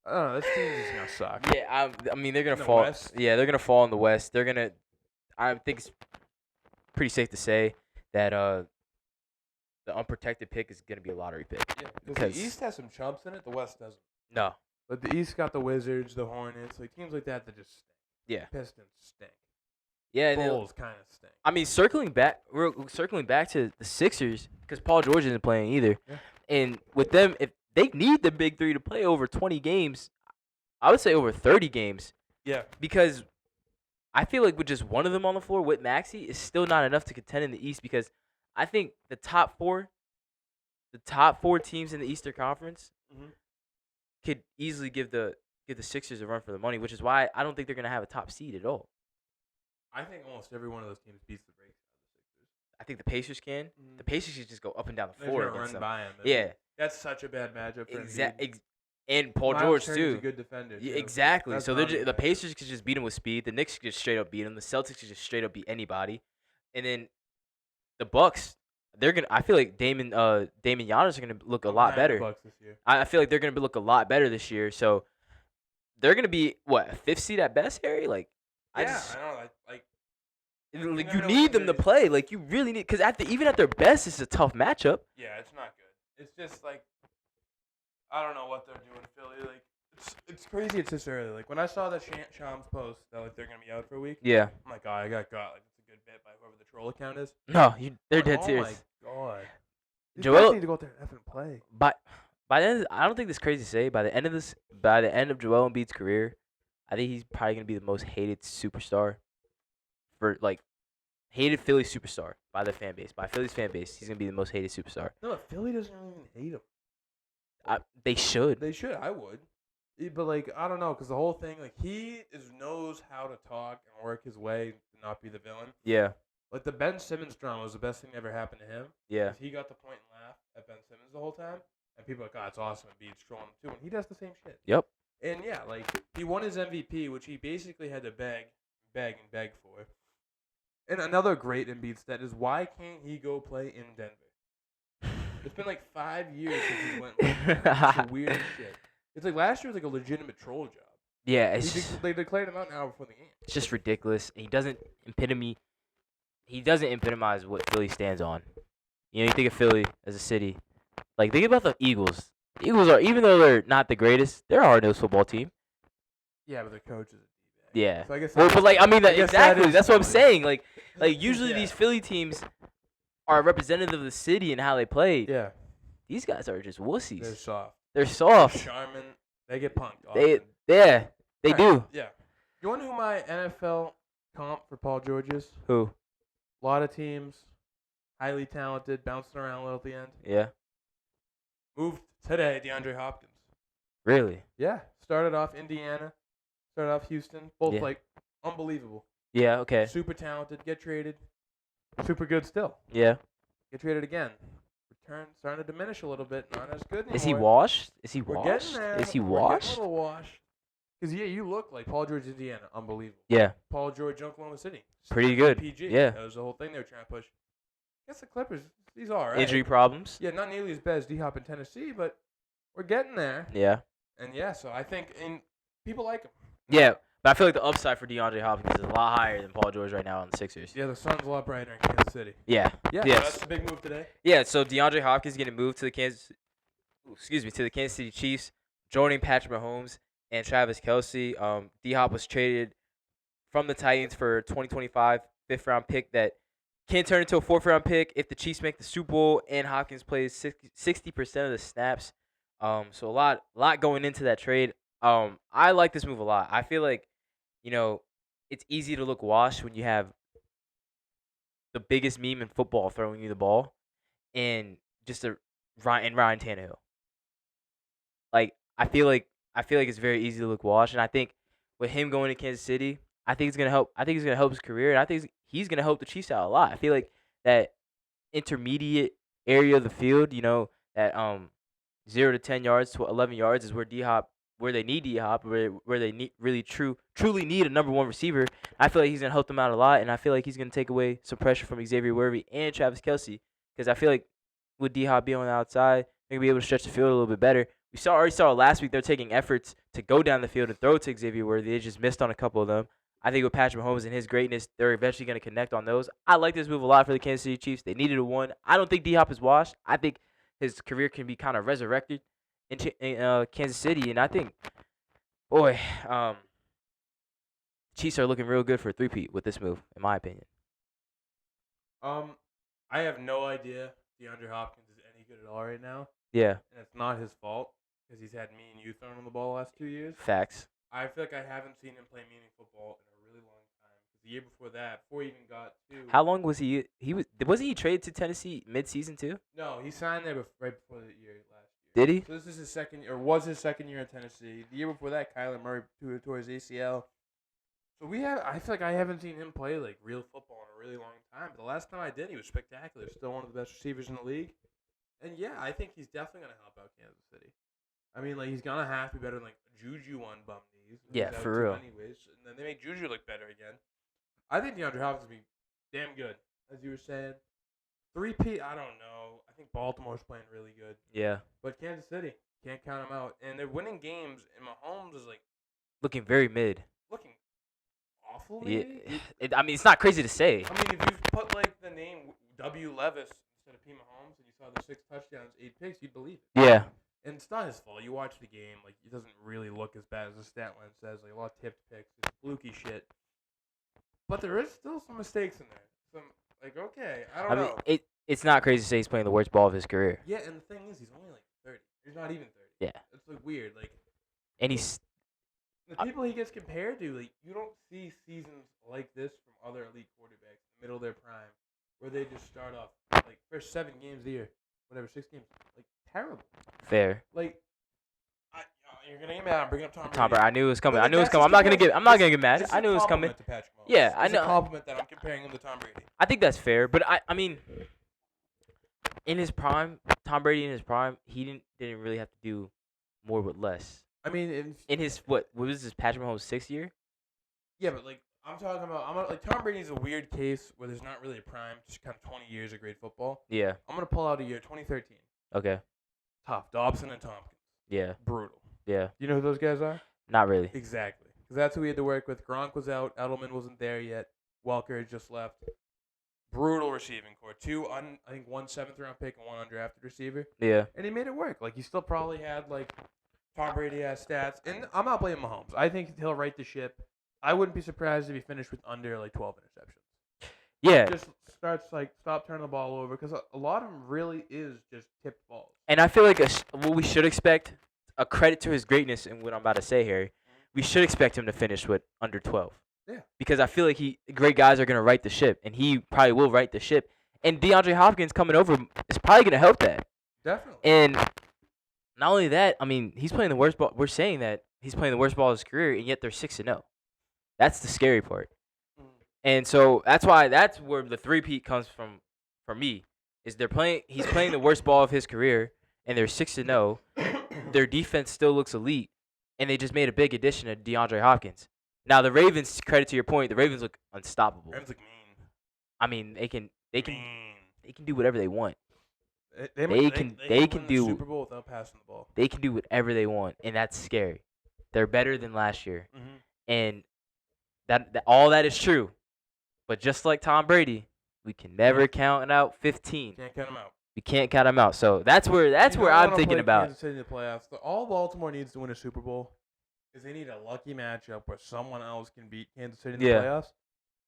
I don't know. This team is gonna suck. yeah. I mean, they're gonna In the fall. West? Yeah, they're gonna fall in the West. They're gonna. I think it's pretty safe to say that the unprotected pick is gonna be a lottery pick. Yeah, because Because- the East has some chumps in it. The West doesn't. No. But the East got the Wizards, the Hornets, like teams like that just stink. Yeah. Pistons stink. Yeah. And Bulls kind of stink. I mean, we're circling back to the Sixers because Paul George isn't playing either. Yeah. And with them, if they need the big three to play over 20 games, I would say over 30 games. Yeah. Because I feel like with just one of them on the floor with Maxey is still not enough to contend in the East because I think the top four teams in the Eastern Conference Mhm. could easily give the Sixers a run for the money, which is why I don't think they're gonna have a top seed at all. I think almost every one of those teams beats the brakes out of the Sixers. I think the Pacers can. Mhm. The Pacers should just go up and down the They're floor gonna against run them. by him. Yeah, That's such a bad matchup for exactly. And Paul Miles George Turner's too. a good defender. Yeah, too. exactly. That's So not a the bad Pacers could just beat him with speed. The Knicks could just straight up beat him. The Celtics could just straight up beat anybody. And then the Bucks, they're gonna. I feel like Damon Giannis are gonna look a I'm lot high on the better. Bucks this year. I feel like they're gonna look a lot better this year. So they're gonna be what, a fifth seed at best, Harry? Like I Yeah, just I know. Like like never you know need what them to days- play. Like you really need because even at their best, it's a tough matchup. yeah, it's not good. It's just like I don't know what they're doing, Philly. Like it's crazy. It's this early. Like when I saw that Shams post that like they're gonna be out for a week, Yeah. I'm like, oh, I got Like it's a good bet by whoever the troll account is. No, they're Like, dead oh serious. my god. These Joel- guys need to go out there and effing play. By the end, I don't think this is crazy to say. By the end of Joel Embiid's career, I think he's probably gonna be the most hated superstar for like hated Philly superstar by the fan base. By Philly's fan base, he's gonna be the most hated superstar. No, Philly doesn't even hate him. They should. They should. I would. But like I don't know, because the whole thing, like he knows how to talk and work his way to not be the villain. Yeah. Like the Ben Simmons drama was the best thing that ever happened to him. Yeah. 'Cause he got to point and laugh at Ben Simmons the whole time, and people are like, "Oh, it's awesome." And Embiid's trolling him too, and he does the same shit. Yep. And yeah, like he won his MVP, which he basically had to beg for. And another great Embiid stat is why can't he go play in Denver? It's been like 5 years since he went. It's the weirdest shit. It's like last year was like a legitimate troll job. Yeah. They declared him out an hour before the game. It's just ridiculous. He doesn't epitomize what Philly stands on. You know, you think of Philly as a city. Like, think about the Eagles. The Eagles are, even though they're not the greatest, they're a hard-nosed football team. Yeah, but the coach is a D-bag. Yeah. So I guess Well, that but is- like, I mean, I guess that exactly. is That's what I'm Philly. saying. Like usually Yeah. these Philly teams are representative of the city and how they play. Yeah, These guys are just they're wussies. soft. They're soft. Charmin, they get punked. They often. they Alright, do. Yeah. You want to know who my NFL comp for Paul George is? Who? A lot of teams, highly talented, bouncing around a little at the end. Yeah. Moved today, DeAndre Hopkins. Really? Yeah. Started off Indiana, started off Houston. Both Yeah. like unbelievable. Yeah. Okay. Super talented. Get traded. Super good still. Yeah. Get traded again. Return starting to diminish a little bit. Not as good anymore. Is he washed? Is he We're washed? getting there. Is he We're getting washed? a little washed. Because, yeah, you look like Paul George, Indiana. Unbelievable. Yeah. Paul George, Oklahoma City. Pretty good. PG. Yeah. That was the whole thing they were trying to push. I guess the Clippers, he's all right. Injury problems. Yeah, not nearly as bad as D-Hop in Tennessee, but we're getting there. Yeah. And, yeah, so I think people like him. Yeah. But I feel like the upside for DeAndre Hopkins is a lot higher than Paul George right now on the Sixers. Yeah, the sun's a lot brighter in Kansas City. Yeah. Yeah, Yes. so that's a big move today. Yeah, so DeAndre Hopkins is going to move to the Kansas City Chiefs, joining Patrick Mahomes and Travis Kelce. D-Hop was traded from the Titans for a 2025 fifth-round pick that can turn into a fourth-round pick if the Chiefs make the Super Bowl and Hopkins plays 60% of the snaps So a lot going into that trade. I like this move a lot. I feel like, you know, it's easy to look washed when you have the biggest meme in football throwing you the ball and just a Ryan Tannehill. Like I feel like it's very easy to look washed, and I think with him going to Kansas City, I think it's gonna help. I think it's gonna help his career, and I think he's gonna help the Chiefs out a lot. I feel like that intermediate area of the field, that 0 to 10 yards to 11 yards is where they need D Hop, where they need truly need a number one receiver. I feel like he's gonna help them out a lot, and I feel like he's gonna take away some pressure from Xavier Worthy and Travis Kelsey, because I feel like with D Hop being on the outside, they're gonna be able to stretch the field a little bit better. We already saw last week they're taking efforts to go down the field and throw to Xavier Worthy. They just missed on a couple of them. I think with Patrick Mahomes and his greatness, they're eventually going to connect on those. I like this move a lot for the Kansas City Chiefs. They needed a one. I don't think D Hop is washed. I think his career can be kind of resurrected in Kansas City, and I think, boy, Chiefs are looking real good for a three-peat with this move, in my opinion. I have no idea DeAndre Hopkins is any good at all right now, Yeah, and it's not his fault because he's had me and you throwing him the ball the last 2 years. facts. I feel like I haven't seen him play meaningful football in a really long time. 'Cause the year before that, before he even got to, How long was he? Wasn't he traded to Tennessee mid-season too? no, he signed there right before the year last year. Did he? So this is his second, or was his second year in Tennessee. The year before that, Kyler Murray tore his ACL. So I feel like I haven't seen him play like real football in a really long time. But the last time I did, he was spectacular. Still one of the best receivers in the league. And yeah, I think he's definitely gonna help out Kansas City. I mean, like he's gonna have to be better than like Juju on bum knees. Yeah, He's out for too real. Anyways, and then they make Juju look better again. I think DeAndre Hopkins will be damn good, as you were saying. 3P, I don't know. I think Baltimore's playing really good, Yeah, but Kansas City can't count them out, and they're winning games. And Mahomes is like looking very mid. looking awful. Yeah, Maybe. I mean, it's not crazy to say. I mean, if you put like the name W. Levis instead of P. Mahomes, and you saw the 6 touchdowns, 8 picks, you'd believe it. Yeah, And it's not his fault. You watch the game, like it doesn't really look as bad as the stat line says. Like a lot of tipped picks, it's fluky shit. But there is still some mistakes in there. Some like okay, I don't I mean, know. it's not crazy to say he's playing the worst ball of his career. Yeah, and the thing is, he's only like 30. He's not even 30. Yeah, It's like weird. Like and he's the people he gets compared to, like you don't see seasons like this from other elite quarterbacks in the middle of their prime, where they just start off like first 7 games of the year, whatever 6 games, like terrible. fair. Like you're gonna get mad. I'm bringing up Tom Brady. Tom Brady, I knew it was coming. But, I knew it was that's coming. I'm just not gonna because get. I'm not this- gonna get mad. this is I a knew it was coming. compliment to Patrick Mahomes. Yeah, I It's know. a compliment that I'm comparing him to Tom Brady. I think that's fair, but I mean, in his prime, Tom Brady in his prime, he didn't really have to do more with less. I mean, In his what was this Patrick Mahomes' 6th year? yeah, but like I'm talking about, like Tom Brady's a weird case where there's not really a prime, just kind of 20 years of great football. Yeah. I'm gonna pull out a year 2013. Okay. Tough. Dobson and Tompkins. Yeah. Brutal. Yeah. You know who those guys are? Not really. Exactly. Because that's who we had to work with. Gronk was out. Edelman wasn't there yet. Welker had just left. Brutal receiving core. I think 1 7th-round pick and 1 undrafted receiver. Yeah. And he made it work. Like, he still probably had, like, Tom Brady has stats. And I'm not blaming Mahomes. I think he'll right the ship. I wouldn't be surprised if he finished with under, like, 12 interceptions. Yeah. Just stop turning the ball over. Because a lot of them really is just tipped balls. And I feel like what we should expect, a credit to his greatness and what I'm about to say here, we should expect him to finish with under 12. Yeah. Because I feel like great guys are going to right the ship, and he probably will right the ship. And DeAndre Hopkins coming over is probably going to help that. Definitely. And not only that, I mean, he's playing the worst ball. We're saying that he's playing the worst ball of his career, and yet they're 6-0. That's the scary part. And so that's where the three-peat comes from for me, is he's playing the worst ball of his career, and they're 6-0. Their defense still looks elite, and they just made a big addition to DeAndre Hopkins. Now the Ravens, credit to your point, the Ravens look unstoppable. Rams look mean. I mean, they can Mean. do whatever they want. They can win do- the Super Bowl without passing the ball. They can do whatever they want, and that's scary. They're better than last year, Mm-hmm. and that all that is true. But just like Tom Brady, we can never count out 15. Can't count them out. We can't count him out. So that's where I'm thinking about. Kansas City in the playoffs. All Baltimore needs to win a Super Bowl is they need a lucky matchup where someone else can beat Kansas City in the Yeah. playoffs.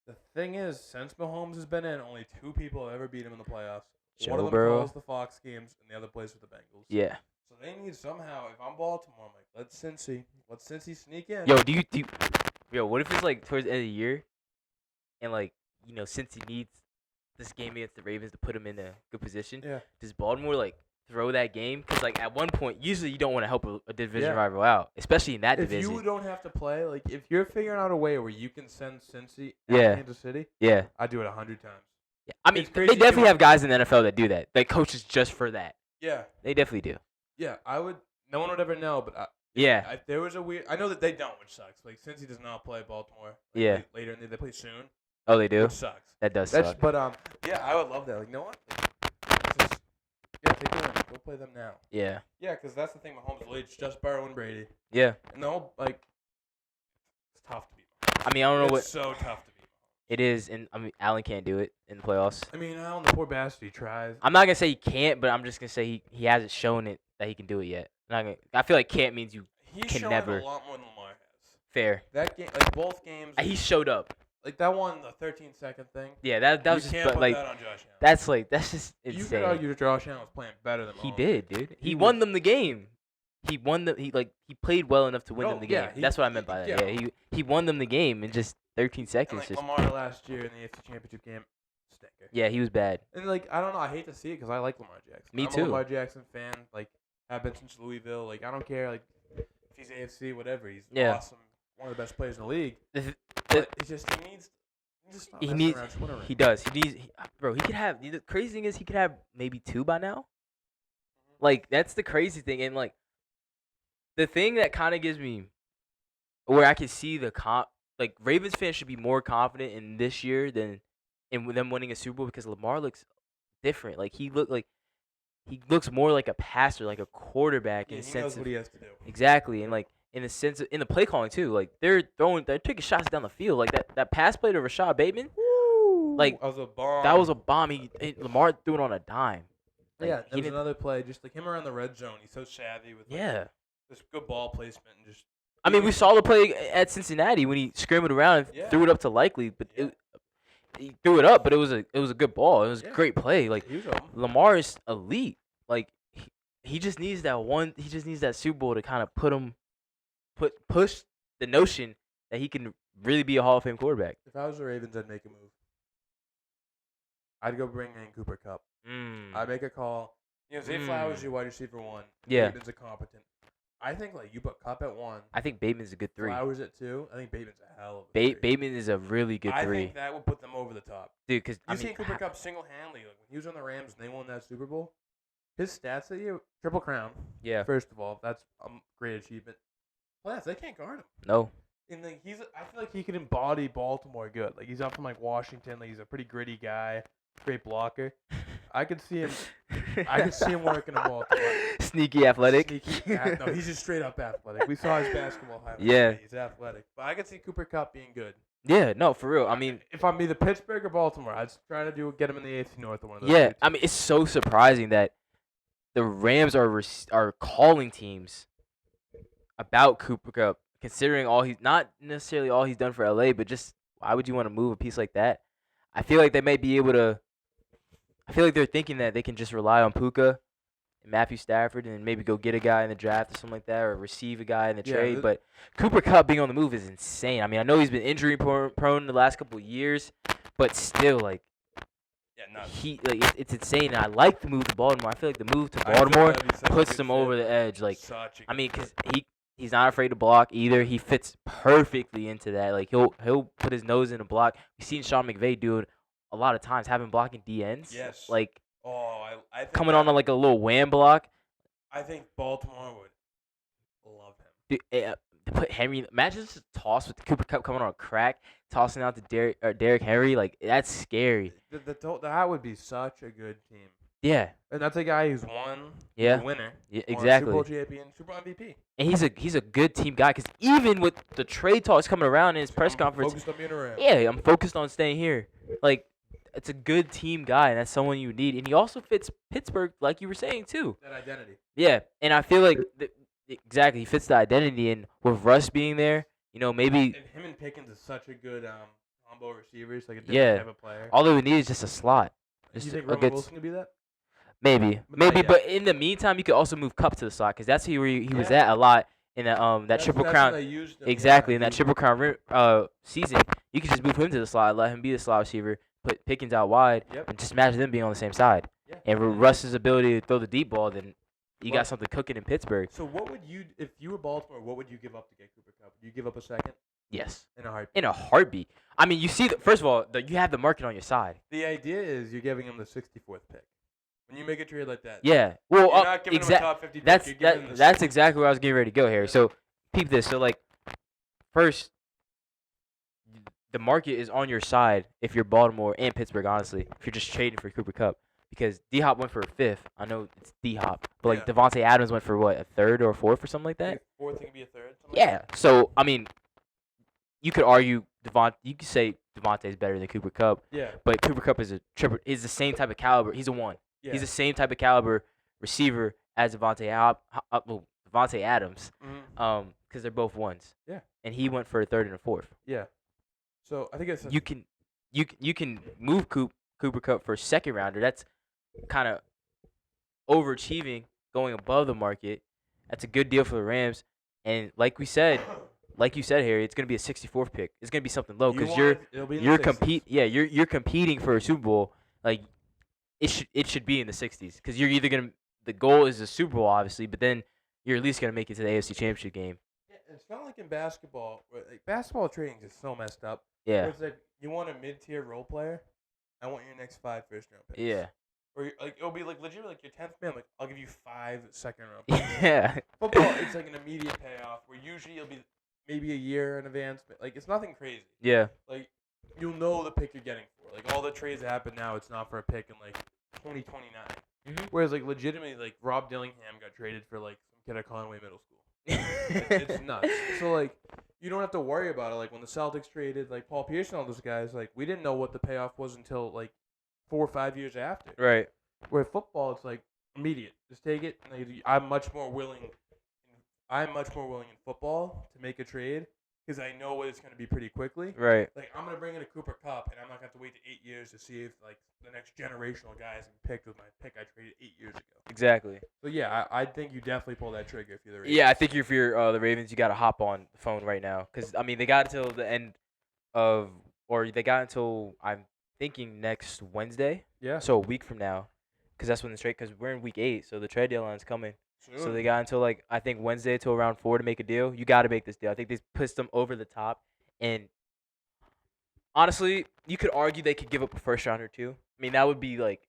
The thing is, since Mahomes has been in, only 2 people have ever beat him in the playoffs. Joe One of them Burrow. calls the Fox games, and the other plays for the Bengals. Yeah. So they need somehow. If I'm Baltimore, I'm like, let's Cincy sneak in. Yo, yo, what if it's like towards the end of the year, and like since he needs this game against the Ravens to put him in a good position, Yeah. does Baltimore like throw that game? Because like at one point, usually you don't want to help a division Yeah. rival out, especially in that If division. you don't have to play, like if you're figuring out a way where you can send Cincy Yeah. at Kansas City, Yeah. I'd do it 100 times. Yeah. I mean, It's they crazy definitely too. have guys in the NFL that do that. They coaches just for that. Yeah. They definitely do. Yeah, I would. No one would ever know, but Yeah. if there was a weird. I know that they don't, which sucks. Like Cincy does not play Baltimore. Like, Yeah. Later, and they play soon, Oh, they do. which sucks. That does That's suck. but yeah, I would love that. Like, you know what? Like, just, yeah, take the win. Go play them now. Yeah. Yeah, because that's the thing. Mahomes leads just Burrow and Brady. Yeah. And the whole like, it's tough to beat. I mean, I don't know what It's so tough to beat. it is, and I mean, Allen can't do it in the playoffs. I mean, Alan, the poor bastard, he tries. I'm not gonna say he can't, but I'm just gonna say he hasn't shown it that he can do it yet. I feel like can't means you He's can shown never. it a lot more than Lamar has. Fair. That game, like both games, He showed up. like that one, the 13-second thing. Yeah, that was You just can't but, put like that on Josh Allen. that's just You could insane. argue that Josh Allen was playing better than He Mahomes. did, dude. He He won was- them the game. He won the he played well enough to win No, them the yeah, game. he- That's what I meant by that. yeah. Yeah, he won them the game in just 13 And seconds. like Just Lamar last year in the AFC Championship game, stinker. yeah, he was bad. And like I don't know, I hate to see it because I like Lamar Jackson. Me I'm too. a Lamar Jackson fan. Like have been since Louisville. Like I don't care. Like if he's AFC, whatever. He's Yeah. awesome. One of the best players in the league. The- But it's just he needs. Stop He messing needs. around Twitter. He does. He needs. Bro, he could have. The crazy thing is, he could have maybe 2 by now. Like that's the crazy thing, and like the thing that kind of gives me, where I can see like Ravens fans should be more confident in this year than in them winning a Super Bowl because Lamar looks different. Like he looks more like a passer, like a quarterback Yeah, in the he sense knows of what he has to do. exactly, and like in the sense of in the play calling too. Like they're taking shots down the field. Like that pass play to Rashad Bateman. Like, that was a bomb. That was a bomb. Lamar threw it on a dime. Like, yeah, he there was didn't- another play, just like him around the red zone. He's so savvy with like, Yeah. this good ball placement and just. I mean, we saw the play at Cincinnati when he scrambled around and Yeah. threw it up to Likely, but Yeah. he threw it up, but it was a good ball. It was Yeah. a great play. Like He was open. Lamar is elite. Like he just needs that one. He just needs that Super Bowl to kind of push the notion that he can really be a Hall of Fame quarterback. If I was the Ravens, I'd make a move. I'd go bring in Cooper Kupp. I'd make a call. Zay Flowers, your wide receiver 1. Yeah. Bateman's a competent. I think like you put Kupp at 1. I think Bateman's a good 3. Flowers at 2. I think Bateman's a hell of a 3. Bateman is a really good 3. I think that would put them over the top. Dude, because You've seen Cooper Kupp single-handedly. Like, when he was on the Rams and they won that Super Bowl, his stats that year, Triple Crown. Yeah. First of all, that's a great achievement. Plus, they can't guard him. No. And like I feel like he could embody Baltimore good. Like he's up from like Washington. Like he's a pretty gritty guy, great blocker. I could see him. I could see him working in Baltimore. Sneaky athletic. No, he's just straight up athletic. We saw his basketball highlights. Yeah. He's athletic. But I could see Cooper Kupp being good. Yeah, no, for real. I mean, if I'm either Pittsburgh or Baltimore, I'd try to get him in the AFC North or one of those. yeah. two I mean, it's so surprising that the Rams are calling teams about Cooper Kupp, considering not necessarily all he's done for LA, but just why would you want to move a piece like that? I feel like they may be able to. I feel like they're thinking that they can just rely on Puka and Matthew Stafford and maybe go get a guy in the draft or something like that, or receive a guy in the trade. But Cooper Kupp being on the move is insane. I mean, I know he's been injury prone the last couple of years, but still, like, it's insane. And I like the move to Baltimore. I feel like the move to Baltimore puts them over the edge. Like, I mean, because he's not afraid to block either. He fits perfectly into that. Like he'll put his nose in a block. We've seen Sean McVay do it a lot of times, having blocking DNs. Yes. Like I think coming on like a little wham block. I think Baltimore would love him. Dude, to put Henry, imagine just a toss with Cooper Kupp coming on a crack, tossing out to Derrick Henry. Like that's scary. That would be such a good team. Yeah. And that's a guy who's won. Yeah. He's a winner. Yeah, exactly. Super Bowl champion, Super Bowl MVP. And he's a good team guy because even with the trade talks coming around in his press conference, Focused on being around. yeah, I'm focused on staying here. Like, it's a good team guy, and that's someone you need. And he also fits Pittsburgh, like you were saying too. That identity. Yeah, and I feel like exactly he fits the identity, and with Russ being there, maybe. And him and Pickens is such a good combo receivers, like a different type of player. All they would need is just a slot. Do Just you think a Roman good. Wilson could be that? Maybe, But not yet. but in the meantime, you could also move Cup to the slot because that's where he was Yeah. at a lot in that That's- Triple that's Crown. when they used him, Exactly, yeah, in that he- Triple Crown season, you could just move him to the slot, let him be the slot receiver, put Pickens out wide, Yep. and just imagine them being on the same side. Yeah. And with Russ's ability to throw the deep ball, then you Well- got something cooking in Pittsburgh. So what would you, if you were Baltimore, what would you give up to get Cooper Kupp? Would you give up a second Yes, in a heartbeat? in a heartbeat. I mean, you see, first of all, you have the market on your side. The idea is you're giving him the 64th pick. When you make a trade like that, Yeah, well, you're not giving him a top 50 pick. That's You're giving him the that's 60th. exactly where I was getting ready to go here. Yeah. So peep this. So like, first, the market is on your side if you're Baltimore and Pittsburgh. Honestly, if you're just trading for Cooper Kupp, because D Hop went for a fifth. I know it's D Hop, but like Yeah. Devontae Adams went for what, a third or a fourth or something like that. Fourth can be a third. Something like Yeah. So I mean, you could argue you could say Devontae's better than Cooper Kupp, that. Yeah. but Cooper Kupp is is the same type of caliber. He's a one. Yeah. He's the same type of caliber receiver as Devontae Adams. Mhm. Because they're both ones. Yeah. And he went for a third and a fourth. Yeah. So I think it's You can move Cooper Kupp for a second rounder. That's kind of overachieving, going above the market. That's a good deal for the Rams. And like you said, Harry, it's gonna be a 64th pick. It's gonna be something low because you're competing for a Super Bowl. Like it should be in the 60s because you're either gonna, the goal is the Super Bowl obviously, but then you're at least gonna make it to the AFC Championship game. Yeah, it's not like in basketball. Like basketball trading is so messed up. Yeah. Where it's like you want a mid-tier role player. I want your next 5 first-round picks. Yeah. Or like it'll be like legit like your 10th man. Like I'll give you 5 second-round picks. Yeah. Football, it's like an immediate payoff. Where usually it'll be maybe a year in advance. But like it's nothing crazy. Yeah. Like you'll know the pick you're getting for. Like all the trades that happen now, it's not for a pick in like 2029. Mhm. Whereas like legitimately, like Rob Dillingham got traded for like some kid at Conway Middle School. It's nuts. So like you don't have to worry about it. Like when the Celtics traded like Paul Pierce and all those guys, like we didn't know what the payoff was until like 4 or 5 years after. Right. Where football, it's like immediate. Just take it. And I'm much more willing in football to make a trade because I know it's going to be pretty quickly. Right. Like I'm going to bring in a Cooper Kupp, and I'm not going to have to wait to 8 years to see if like the next generational guys can pick with my pick I traded 8 years ago. Exactly. So yeah, I think you definitely pull that trigger if you're the Ravens. Yeah, I think if you're the Ravens, you got to hop on the phone right now because I mean they got until the end of, or they got until I'm thinking next Wednesday. Yeah. So a week from now, because that's when the trade. Because we're in week 8, so the trade deadline's coming. So Soon. they got until like I think Wednesday till around 4 to make a deal. You got to make this deal. I think they pushed them over the top, and honestly, you could argue they could give up a first round or two. I mean that would be like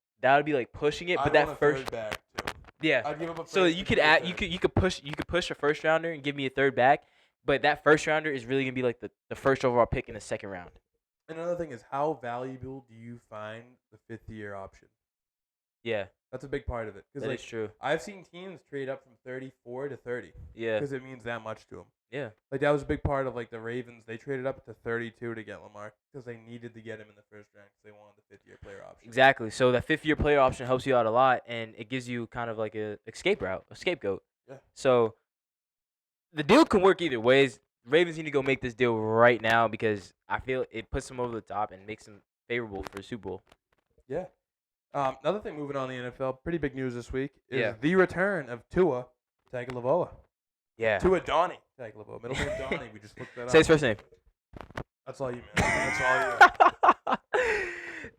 pushing it, but I'd that want a first, third back too. yeah. I'd give up a So first you and could give a add, third. you could push a first rounder and give me a third back, but that first rounder is really gonna be like the first overall pick in the second round. Another thing is how valuable do you find the 5th year option? Yeah, That's a big part of it. Because that like is true. I've seen teams trade up from 34 to 30 Yeah, because it means that much to them. yeah, Like that was a big part of like the Ravens. They traded up to 32 to get Lamar because they needed to get him in the first round because they wanted the 5th year player option. exactly. So that 5th year player option helps you out a lot, and it gives you kind of like a scapegoat. Yeah. So the deal can work either ways. Ravens need to go make this deal right now because I feel it puts them over the top and makes them favorable for the Super Bowl. Yeah. Another thing moving on in the NFL, pretty big news this week is Yeah. the return of Tua Tagovailoa. Yeah. Tua Donnie Tagovailoa. Middle name Donnie. We just looked that up. Say his first name. That's all you, man. That's all you.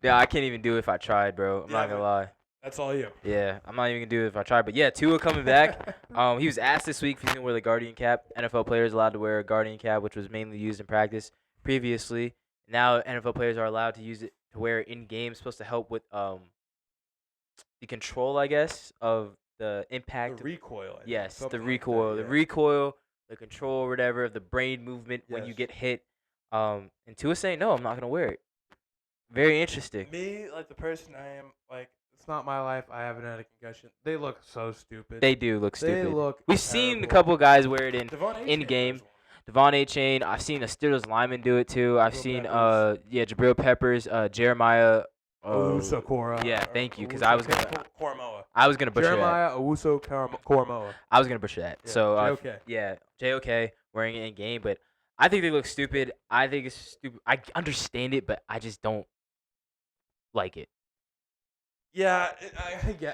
Yeah, I can't even do it if I tried, bro. I'm Yeah, not gonna lie. That's all you. Yeah, I'm not even gonna do it if I tried. But yeah, Tua coming back. He was asked this week if he's gonna wear the Guardian cap. NFL players allowed to wear a Guardian cap, which was mainly used in practice previously. Now NFL players are allowed to use it to wear it in game. Supposed to help with the control, I guess, of the impact. The recoil. I think. Yes, the Something like that, recoil, yeah. the recoil, the control, or whatever, of the brain movement when you Yes. get hit. And Tua saying no, I'm not gonna wear it. Very interesting. Me, like the person I am, like it's not my life. I haven't had a concussion. They look so stupid. They do look They stupid. look. We've seen a terrible. couple guys wear it in Devon Achane in-game. wears one. Devon Achane. I've seen a Steelers lineman do it too. I've Jabril seen Peppers. Jabril Peppers, Jeremiah. Owusu Kora. yeah, thank you, 'cause I was gonna- Koromoa. I was gonna butcher that. Jeremiah Owusu Koromoa. I was gonna butcher that. Yeah, So JOK. yeah, JOK wearing it in game, but I think they look stupid. I think it's stupid. I understand it, but I just don't like it. Yeah,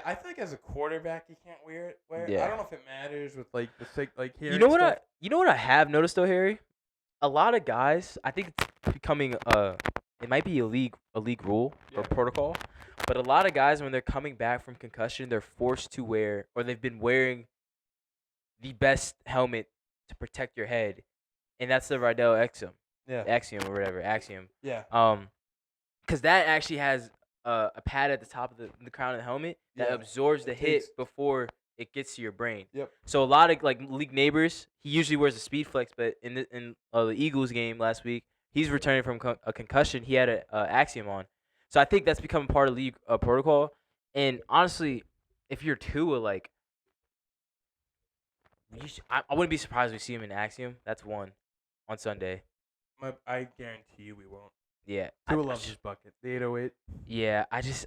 I feel like as a quarterback you can't wear it. Yeah. I don't know if it matters with like You hearing know what stuff. you know what I have noticed though, Harry? A lot of guys, I think it's becoming it might be a league rule or Yeah. protocol, but a lot of guys when they're coming back from concussion, they're forced to wear or they've been wearing the best helmet to protect your head, and that's the Rydell Yeah. Axiom or whatever, Axiom. Yeah. Because that actually has a pad at the top of the crown of the helmet that Yeah. absorbs the It hit takes- before it gets to your brain. Yep. So a lot of like league neighbors, he usually wears a speed flex, but in the Eagles game last week, he's returning from a concussion. He had a Axiom on, so I think that's becoming part of league protocol. And honestly, if you're Tua, like, I wouldn't be surprised if we see him in Axiom. That's one on Sunday. I guarantee you we won't. Yeah, Tua loves his bucket. The 808. Yeah, I just.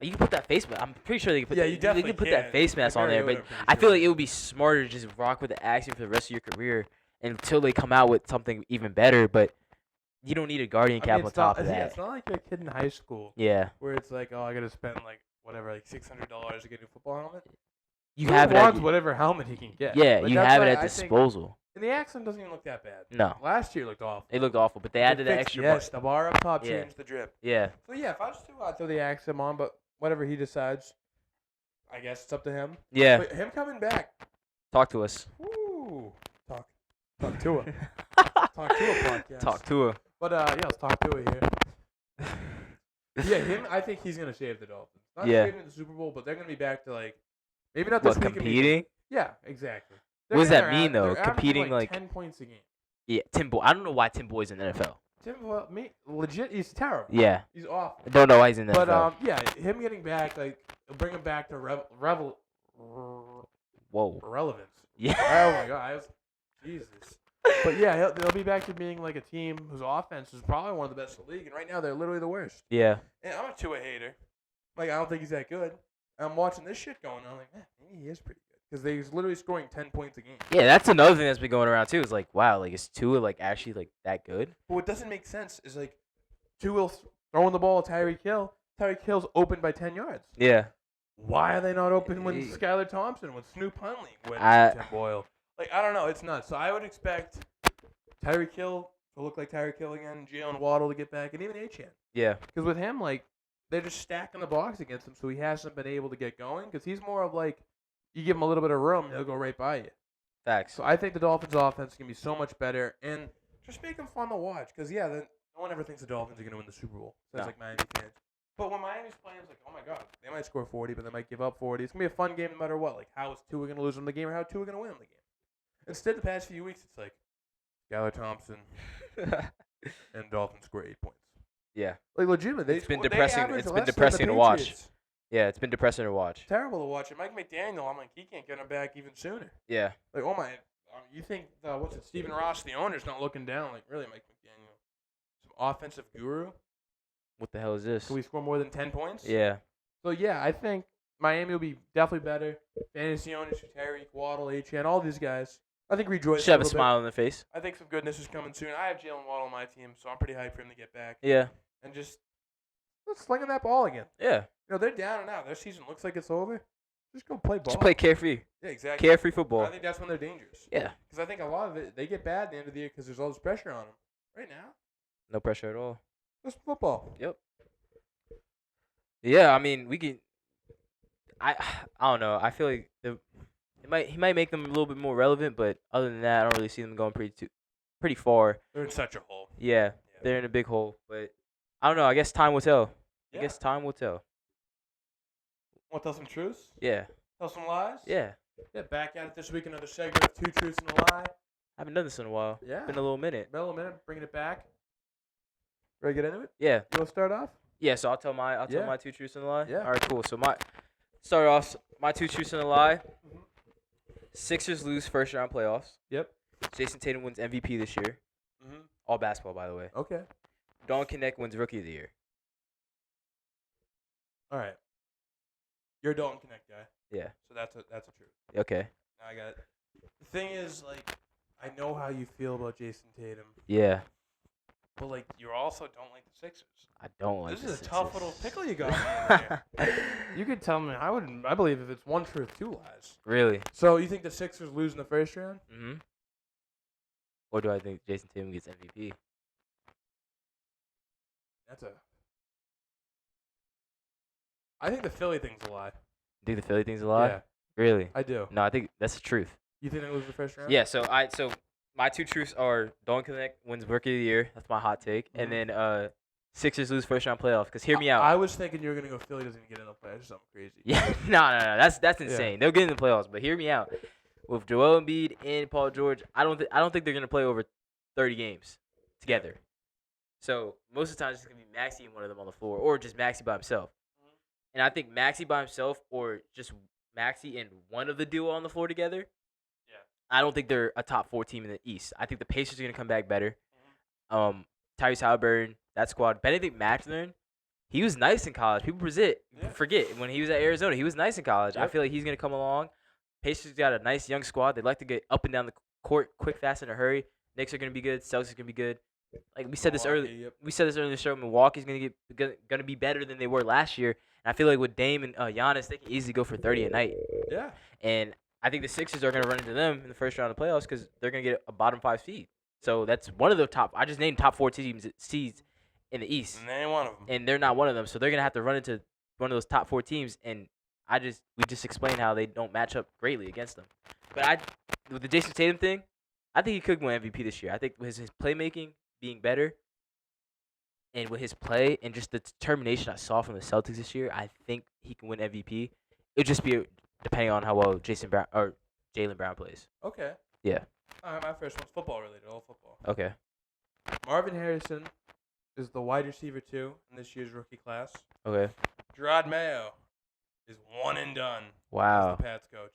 You can put that face mask. I'm pretty sure they can put. Yeah, that, you definitely can put can. that face mask on there, but I feel like it would be smarter to just rock with the Axiom for the rest of your career until they come out with something even better. But you don't need a guardian cap on top of that. Yeah, it's not like you're a kid in high school Yeah, where it's like, oh, I gotta spend like whatever, like $600 to get a new football helmet. you Tua have it. wants whatever helmet he can get. Yeah, Like, you that's have it why at I think- disposal. And the Axiom doesn't even look that bad. No, Last year looked awful. it looked awful, but they They added that fixed- extra. Yes, the bar up top Yeah. changed the drip. Yeah, So yeah, if I was Tua, I'd throw the Axiom on, but whatever he decides, I guess it's up to him. yeah. But him coming back, Talk to us. woo, talk Tua, talk Tua podcast. Talk to her. But yeah, let's talk Tua here. Yeah, him. I think he's gonna save the Dolphins. Not Yeah. saving the Super Bowl, but they're gonna be back to like maybe not this What, week. competing? Yeah, exactly. What does They're that mean, though? they're averaging, Competing, like- 10 points a game. Yeah, Tim Boy. I don't know why Tim Boy's in the NFL. Legit, he's terrible. Yeah, He's awful. I don't know why he's in the But NFL. yeah, him getting back, like, bring him back to Whoa. relevance. Yeah. Oh my god, Jesus. But yeah, they'll be back to being like a team whose offense is probably one of the best in the league, and right now they're literally the worst. Yeah. And I'm a Tua hater. Like, I don't think he's that good. I'm watching this shit going on. I'm like, man, maybe he is pretty good because he's literally scoring 10 points a game. Yeah, that's another thing that's been going around too. Is like, wow, like is Tua like actually like that good? But what doesn't make sense is like Tua throwing the ball at Tyreek Hill. Tyreek Hill's open by 10 yards. Yeah. Why are they not open when Hey. Skylar Thompson, when Snoop Huntley, when I- Tim Boyle? Like, I don't know. It's nuts. So I would expect Tyreek Hill to look like Tyreek Hill again, Jalen Waddle to get back, and even Achane. Yeah. Because with him, like, they're just stacking the box against him, so he hasn't been able to get going. Because he's more of like, you give him a little bit of room, he'll go right by you. Facts. So I think the Dolphins' offense can be so much better, and just make them fun to watch. Because yeah, no one ever thinks the Dolphins are going to win the Super Bowl. So it's No. like Miami fans. But when Miami's playing, it's like, oh my god, they might score 40, but they might give up 40. It's gonna be a fun game no matter what. Like, how is Tua gonna lose them the game, or how is Tua gonna win them the game? Instead, the past few weeks, it's like Skylar Thompson and Dolphins score 8 points. Yeah. Like, legitimately, It's been depressing- average it's been less than the depressing to watch. Patriots. Yeah, it's been depressing to watch. Terrible to watch. And Mike McDaniel, I'm like, he can't get him back even sooner. Yeah. Like, oh my, you think what's it? Stephen Ross, the owner's not looking down. Like, really, Mike McDaniel, some offensive guru. What the hell is this? Can we score more than 10 points? Yeah. So yeah, I think Miami will be definitely better. Fantasy owners, Tyreek, Waddle, Achane, all these guys. I think rejoice. Should have a little bit. smile on their face. I think some goodness is coming soon. I have Jalen Waddle on my team, so I'm pretty hyped for him to get back Yeah. and just let's slinging that ball again. Yeah. You know, they're down and out. Their season looks like it's over. Just go play ball. Just play carefree. Yeah, exactly. Carefree I football. think that's when they're dangerous. Yeah. Because I think a lot of it, they get bad at the end of the year because there's all this pressure on them. Right now, No pressure at all. just football. Yeah, I mean, we can. I don't know. I feel like he might make them a little bit more relevant, but other than that, I don't really see them going pretty far. They're in such a hole. Yeah, they're in a big hole, but I don't know. I guess time will tell. Yeah. I guess time will tell. Want to tell some truths? Yeah, Tell some lies? yeah. Yeah, back at it this week. Another segment of Two Truths and a Lie. I haven't done this in a while. Yeah. Been a little minute. Bell a minute, bringing it back. Ready to get into it? Yeah, You want to start off? yeah. So I'll tell my Yeah. my two truths and a lie. Yeah. All right, cool. So start off my two truths and a lie. Mhm. Sixers lose first round playoffs. Yep. Jason Tatum wins MVP this year. Mm-hmm. All basketball, by the way. Okay. Don Connect wins Rookie of the Year. All right. You're a Dalton Connect guy, Yeah. so that's a truth. Okay. Now I got it. The thing is, like, I know how you feel about Jason Tatum. Yeah. But like, you also don't like the Sixers. I don't like This the is a Sixers. tough little pickle you got me in there. You could tell me. I believe if it's one truth, two lies. Really? So you think the Sixers lose in the first round? Mm-hmm. Or do I think Jason Tatum gets MVP? I think the Philly thing's a lie. You think the Philly thing's a lie? Yeah, Really? I do. No, I think that's the truth. You think they lose the first round? Yeah. So my two truths are Dolan Connect wins Rookie of the Year. That's my hot take. And then Sixers lose first round playoff. Cause hear me out. I was thinking you were gonna go Philly doesn't even get in the playoffs. Something crazy. Yeah. No. That's insane. They'll get in the playoffs. But hear me out. With Joel Embiid and Paul George, I don't think they're gonna play over 30 games together. So most of the time it's gonna be Maxey and one of them on the floor, or just Maxey by himself. And I think Maxey by himself, or just Maxey and one of the duo on the floor together. Yeah. I don't think they're a top 4 team in the East. I think the Pacers are gonna come back better. Tyrese Halliburton, that squad. Benedict Mathurin, he was nice in college. People forget when he was at Arizona, he was nice in college. Yep. I feel like he's gonna come along. Pacers got a nice young squad. They like to get up and down the court quick, fast, in a hurry. Knicks are gonna be good. Celtics are gonna be good. Like we said this early. Yep. We said this earlier in the show. Milwaukee's gonna be better than they were last year. And I feel like with Dame and Giannis, they can easily go for 30 a night. Yeah. And I think the Sixers are gonna run into them in the first round of the playoffs because they're gonna get a bottom 5 seed. So that's one of the top. I just named top 4 teams seeds in the East, And they ain't one of them. and they're not one of them. So they're gonna have to run into one of those top 4 teams. And we just explained how they don't match up greatly against them. But with the Jason Tatum thing, I think he could win MVP this year. I think with his playmaking being better, and with his play and just the determination I saw from the Celtics this year, I think he can win MVP. It'll just be depending on how well Jaylen Brown plays. Okay. Yeah. My first one's football related. All football. Okay. Marvin Harrison is the wide receiver 2 in this year's rookie class. Okay. Gerard Mayo is one and done. Wow. As the Pats coach.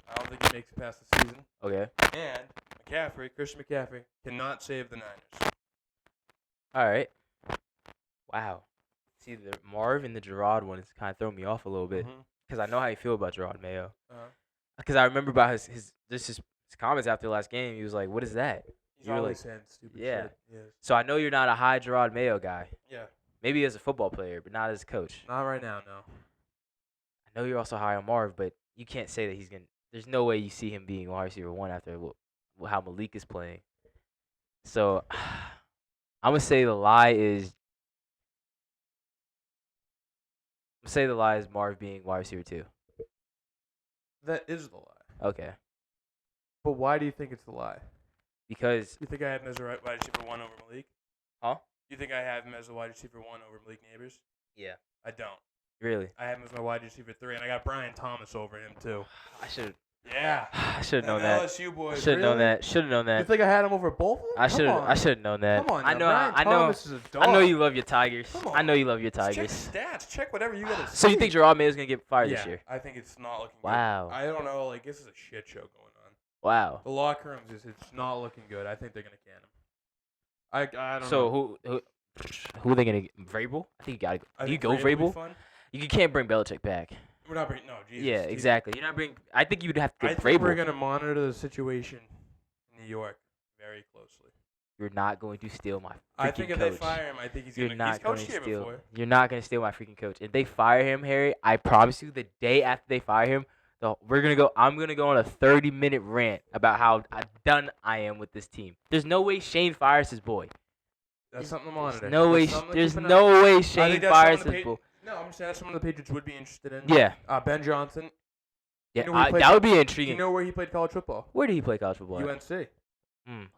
I don't think he makes it past the season. Okay. And Christian McCaffrey, cannot save the Niners. All right. Wow. See, the Marv and the Gerard one is kind of throwing me off a little bit because I know how you feel about Gerard Mayo. Because I remember about his comments after the last game. He was like, "What is that?" He's always saying stupid shit. Yeah. So I know you're not a high Gerard Mayo guy. Yeah. Maybe as a football player, but not as a coach. Not right now, no. I know you're also high on Marv, but you can't say that he's gonna. There's no way you see him being wide receiver 1 after how Malik is playing. So I'm gonna say the lie is. Marv being wide receiver 2. That is the lie. Okay. But why do you think it's the lie? Because. You think I have him as a wide receiver 1 over Malik? Huh? You think I have him as a wide receiver 1 over Malik Neighbors? Yeah. I don't. Really? I have him as my wide receiver 3, and I got Brian Thomas over him too. I should. Yeah. I should have known that. LSU boys. Should have known that. Should have known that. You think I had him over both of them? I should have known that. Come on. I know. Brian Thomas is a dog. I know you love your Tigers. Come on. I know you love your Just Tigers. check stats. Check whatever you gotta. So you think Gerard Mayo's gonna get fired this year? I think it's not looking. Wow. Good. I don't know. Like this is a shit show going on. Wow. The locker rooms it's not looking good. I think they're gonna can him. I don't know. So who are they gonna get? Vrabel? I think you gotta. Do you go Vrabel? You can't bring Belichick back. We're not bringing. No, Jesus. Yeah, exactly. You're not bring. I think you'd have to get I think we're Vrabel. gonna monitor the situation in New York very closely. You're not going to steal my freaking I think if coach. they fire him, I think he's You're gonna. not He's going coached to here steal. before. You're not going to steal my freaking coach. If they fire him, Harry, I promise you, the day after they fire him, I'm gonna go on a 30-minute rant about how done I am with this team. There's no way Shane fires his boy. That's something to monitor. There's no way Shane fires his boy. No, I'm saying that's something the Patriots would be interested in. Yeah. Ben Johnson. Yeah, You know that would be Do intriguing. you know where he played college football? Where did he play college football? UNC.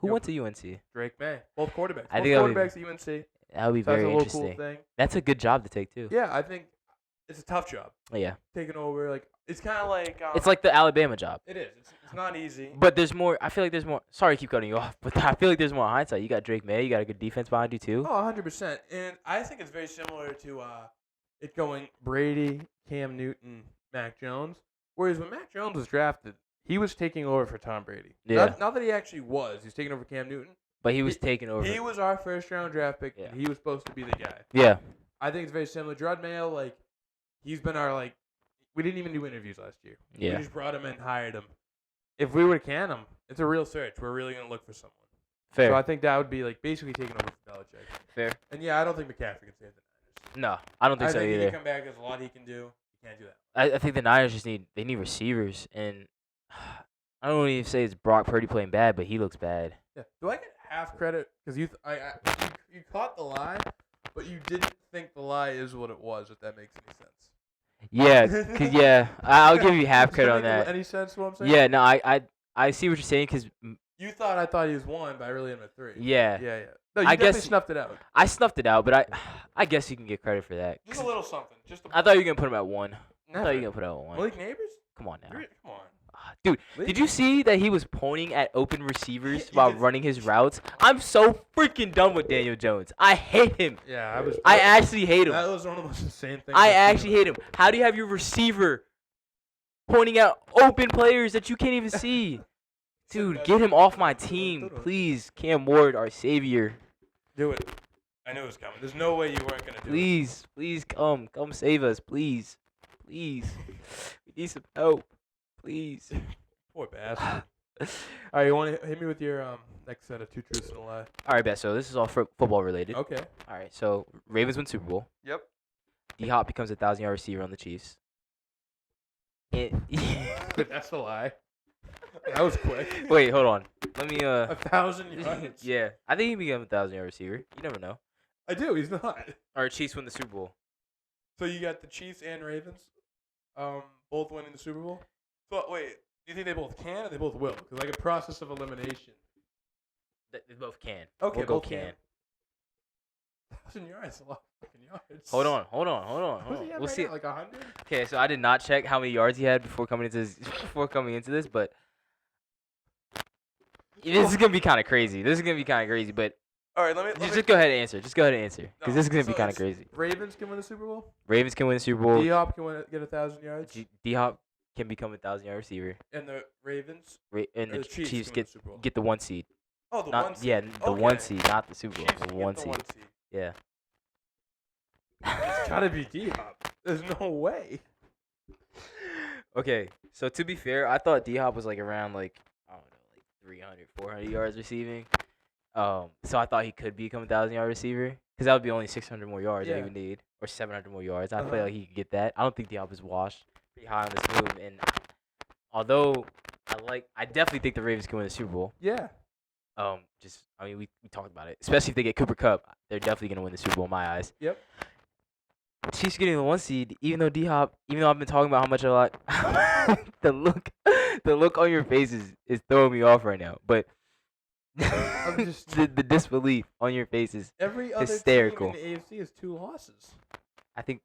Who went to UNC? Drake May. Both quarterbacks. I Both think quarterbacks at UNC. That would be So that's very a little interesting. cool thing. That's a good job to take too. Yeah, I think it's a tough job. Yeah. Taking over, like it's kind of like. It's like the Alabama job. It is. It's not easy. But there's more. I feel like there's more. Sorry to keep cutting you off, but I feel like there's more hindsight. You got Drake May. You got a good defense behind you too. Oh, 100%. And I think it's very similar to it going Brady, Cam Newton, Mac Jones. Whereas when Mac Jones was drafted, he was taking over for Tom Brady. Yeah. Not that he actually was. He was taking over Cam Newton. But he was taking over. He was our first-round draft pick. Yeah. He was supposed to be the guy. Yeah. I think it's very similar. Gerard Mayo, like, he's been our, like, we didn't even do interviews last year. Yeah. We just brought him in, hired him. If we were to can him, it's a real search. We're really going to look for someone. Fair. So I think that would be, like, basically taking over for Fair. And yeah, I don't think McCaffrey can save the Niners. No, I don't think so he either. can come back. There's a lot he can do. He can't do that. I think the Niners just need receivers, and I don't even say it's Brock Purdy playing bad, but he looks bad. Yeah. Do I get half credit because you caught the lie, but you didn't think the lie is what it was? If that makes any sense. Yeah, I'll give you half credit on that. Any sense what I'm saying? Yeah, no, I see what you're saying because you thought I thought he was 1, but I really am at 3. yeah, Yeah. No, you I definitely guess snuffed it out. I snuffed it out, but I guess you can get credit for that. Just a little something. I thought you were gonna put him at 1. Never. I thought you were gonna put him at 1. Malik Neighbors? Come on now. Come on. Dude, did you see that he was pointing at open receivers while running his routes? I'm so freaking done with Daniel Jones. I hate him. Yeah, I actually hate him. That was one of the most insane things. I actually hate him. How do you have your receiver pointing at open players that you can't even see? Dude, get him off my team, please. Cam Ward, our savior. Do it. I knew it was coming. There's no way you weren't gonna do it. Please come save us, please. We need some help, please. Poor bastard. All right, you want to hit me with your next set of 2 truths and a lie? All right, bet. So this is all football related. Okay. All right. So Ravens win Super Bowl. Yep. D-Hop becomes a 1,000-yard receiver on the Chiefs. That's a lie. That was quick. Wait, hold on. Let me 1,000 yards. Yeah, I think he becomes a 1,000-yard receiver. You never know. I do. He's not. All right, Chiefs win the Super Bowl. So you got the Chiefs and Ravens, both winning the Super Bowl. So wait, do you think they both can or they both will? Because like a process of elimination. They both can. Okay, we'll go both can. 1,000 yards, a lot of fucking yards. Hold on. What does he have We'll right see. now, like 100? Okay, so I did not check how many yards he had before coming into this, but this is gonna be kind of crazy. But all right, let me just go ahead and answer. Because this is gonna be kind of crazy. Ravens can win the Super Bowl. Ravens can win the Super Bowl. D-Hop can get 1,000 yards. D-Hop can become a 1,000-yard receiver. And the Ravens. And the Chiefs get the 1 seed. Oh, the not, 1 seed. Yeah, the 1 seed, not the Super Bowl. Chiefs The 1 seed. 1 seed. Yeah. It's gotta be D-Hop. There's no way. Okay, so to be fair, I thought D-Hop was like around like 300, 400 yards receiving. So I thought he could become a 1,000-yard receiver because that would be only 600 more yards that he would need, or 700 more yards. I feel like he could get that. I don't think D-Hop is washed pretty high on this move, and although I definitely think the Ravens can win the Super Bowl. Yeah. We talked about it, especially if they get Cooper Kupp, they're definitely gonna win the Super Bowl in my eyes. Yep. Chiefs getting the 1 seed, even though I've been talking about how much I like the look on your faces is throwing me off right now. But I'm just the disbelief on your faces. Every other hysterical. team in the AFC has 2 losses. I think.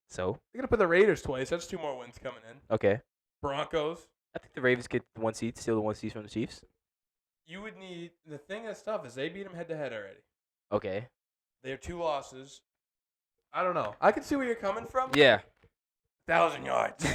So. They're gonna put the Raiders twice. That's 2 more wins coming in. Okay. Broncos. I think the Ravens get the 1 seed, steal the 1 seed from the Chiefs. You would need the thing that's tough is they beat them head to head already. Okay. They have 2 losses. I don't know. I can see where you're coming from. Yeah. 1,000 yards.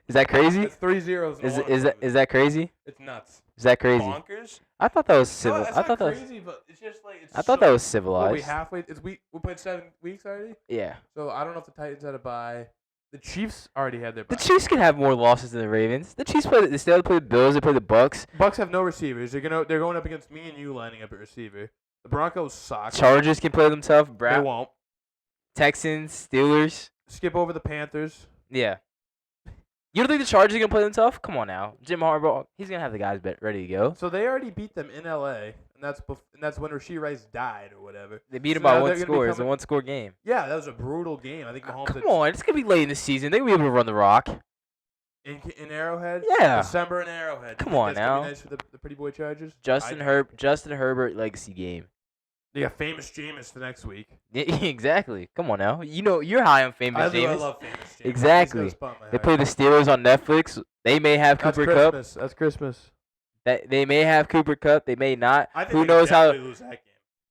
Is that crazy? It's 3 zeros. Is that crazy? It's nuts. Is that crazy? Bonkers. I thought that was civil. No, I thought that was crazy, but it's just like it's. I thought that was civilized. What, we halfway. It's we played 7 weeks already. Yeah. So I don't know if the Titans had a bye. The Chiefs already had their bye. The Chiefs can have more losses than the Ravens. The Chiefs play. They still play the Bills. They play the Bucks. Bucks have no receivers. They're going up against me and you lining up at receiver. The Broncos suck. Chargers can play them tough. They won't. Texans, Steelers. Skip over the Panthers. Yeah. You don't think the Chargers are gonna play them tough? Come on now, Jim Harbaugh. He's gonna have the guys ready to go. So they already beat them in LA, and that's when Rashee Rice died or whatever. They beat him by 1 score. It's a 1-score game. Yeah, that was a brutal game. I think Mahomes. Come on, it's gonna be late in the season. They're gonna be able to run the rock. In Arrowhead. Yeah. December in Arrowhead. Come on that's now. Gonna be nice for the Pretty Boy Chargers. Justin Herbert legacy game. They got Famous Jameis the next week. Exactly. Come on now. You know you're high on Famous Jameis. I love Famous Jameis. Exactly. They play the Steelers on Netflix. They may have Cooper Kupp. That's Christmas. They may have Cooper Kupp. They may not. I think Who knows how? Lose that game.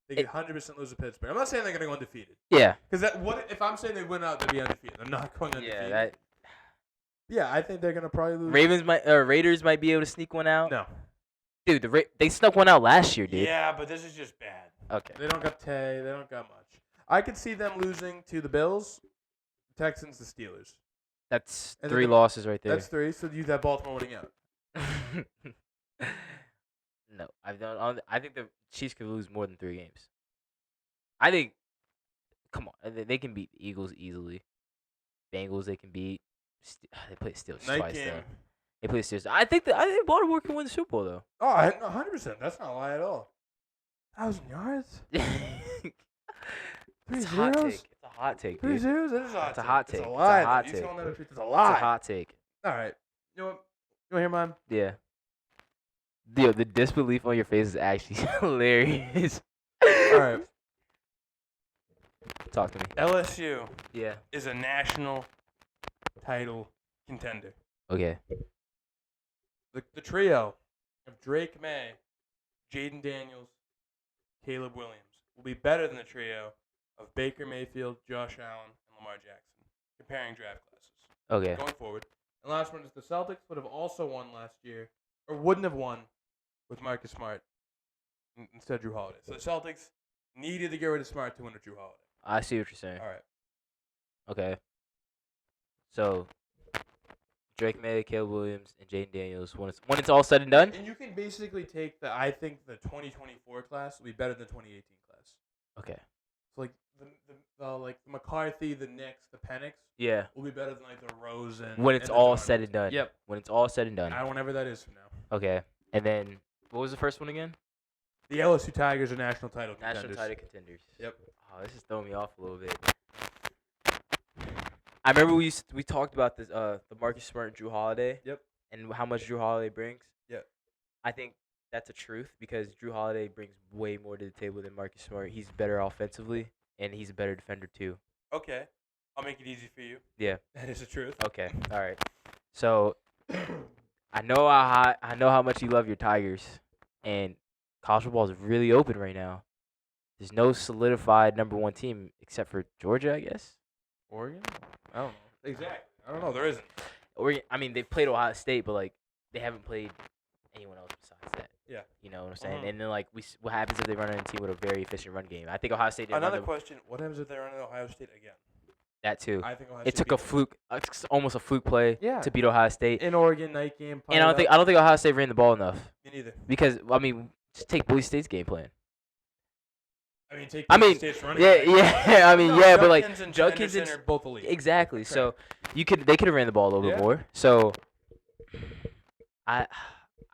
They could 100% lose to Pittsburgh. I'm not saying they're going to go undefeated. Yeah. Because if I'm saying they win out, they'll be undefeated. They're not going undefeated. Yeah. Yeah, I think they're going to probably lose. Raiders might be able to sneak one out. No. Dude, they snuck one out last year, dude. Yeah, but this is just bad. Okay. They don't got Tay. They don't got much. I could see them losing to the Bills, Texans, the Steelers. That's 3 losses right there. That's 3. So you have Baltimore winning out. No, I think the Chiefs could lose more than 3 games. I think. Come on, they can beat the Eagles easily. Bengals they can beat. They play Steelers Night twice game. though. They play Steelers. I think Baltimore can win the Super Bowl though. Oh, 100%. That's not a lie at all. 1,000 yards? It's 3 a hot zeros? take. It's a hot take, 3 dude. zeros? That is It's a hot take. It's a It's a lie. hot You take. telling them the truth. It's a It's lie. a hot take. All right. You know what? You want to hear mine? Yeah. Yo, the disbelief on your face is actually hilarious. All right. Talk to me. LSU Yeah. is a national title contender. Okay. The trio of Drake May, Jaden Daniels, Caleb Williams will be better than the trio of Baker Mayfield, Josh Allen, and Lamar Jackson, comparing draft classes. Okay. Going forward. And last one is the Celtics would have also won last year, or wouldn't have won with Marcus Smart instead of Drew Holiday. So the Celtics needed to get rid of Smart to win with Drew Holiday. I see what you're saying. All right. Okay. So, Drake May, Caleb Williams, and Jaden Daniels. When it's all said and done. And you can basically take I think the 2024 class will be better than the 2018 class. Okay. So like the McCarthy, the Knicks, the Penix Yeah. will be better than like the Rose and When it's and the all Donovans. said and done. Yep. When it's all said and done. Whenever that is from now. Okay. And then what was the first one again? The LSU Tigers are national title National contenders. title contenders. Yep. Oh, this is throwing me off a little bit. I remember we talked about this the Marcus Smart and Drew Holiday. Yep. And how much Drew Holiday brings. Yep. I think that's a truth because Drew Holiday brings way more to the table than Marcus Smart. He's better offensively and he's a better defender too. Okay. I'll make it easy for you. Yeah. That is the truth. Okay. All right. So I know how much you love your Tigers, and college football is really open right now. There's no solidified number 1 team except for Georgia, I guess. Oregon? I don't know. Exactly. I don't know. There isn't. Oregon. I mean, they've played Ohio State, but like they haven't played anyone else besides that. Yeah. You know what I'm saying? Mhm. And then like what happens if they run on a team with a very efficient run game? I think Ohio State did Another question. What happens if they run in Ohio State again? that too. I think Ohio It State took a beats them. fluke, almost a fluke play Yeah. to beat Ohio State. In Oregon, night game. And I don't think Ohio State ran the ball enough Me neither. because I mean, just take Boise State's game plan. Take I mean, State's running yeah, back. yeah. I mean, No, yeah, but like Judkins and Judkins Henderson are both elite. exactly. Correct. So they could have ran the ball a little bit Yeah. more. So I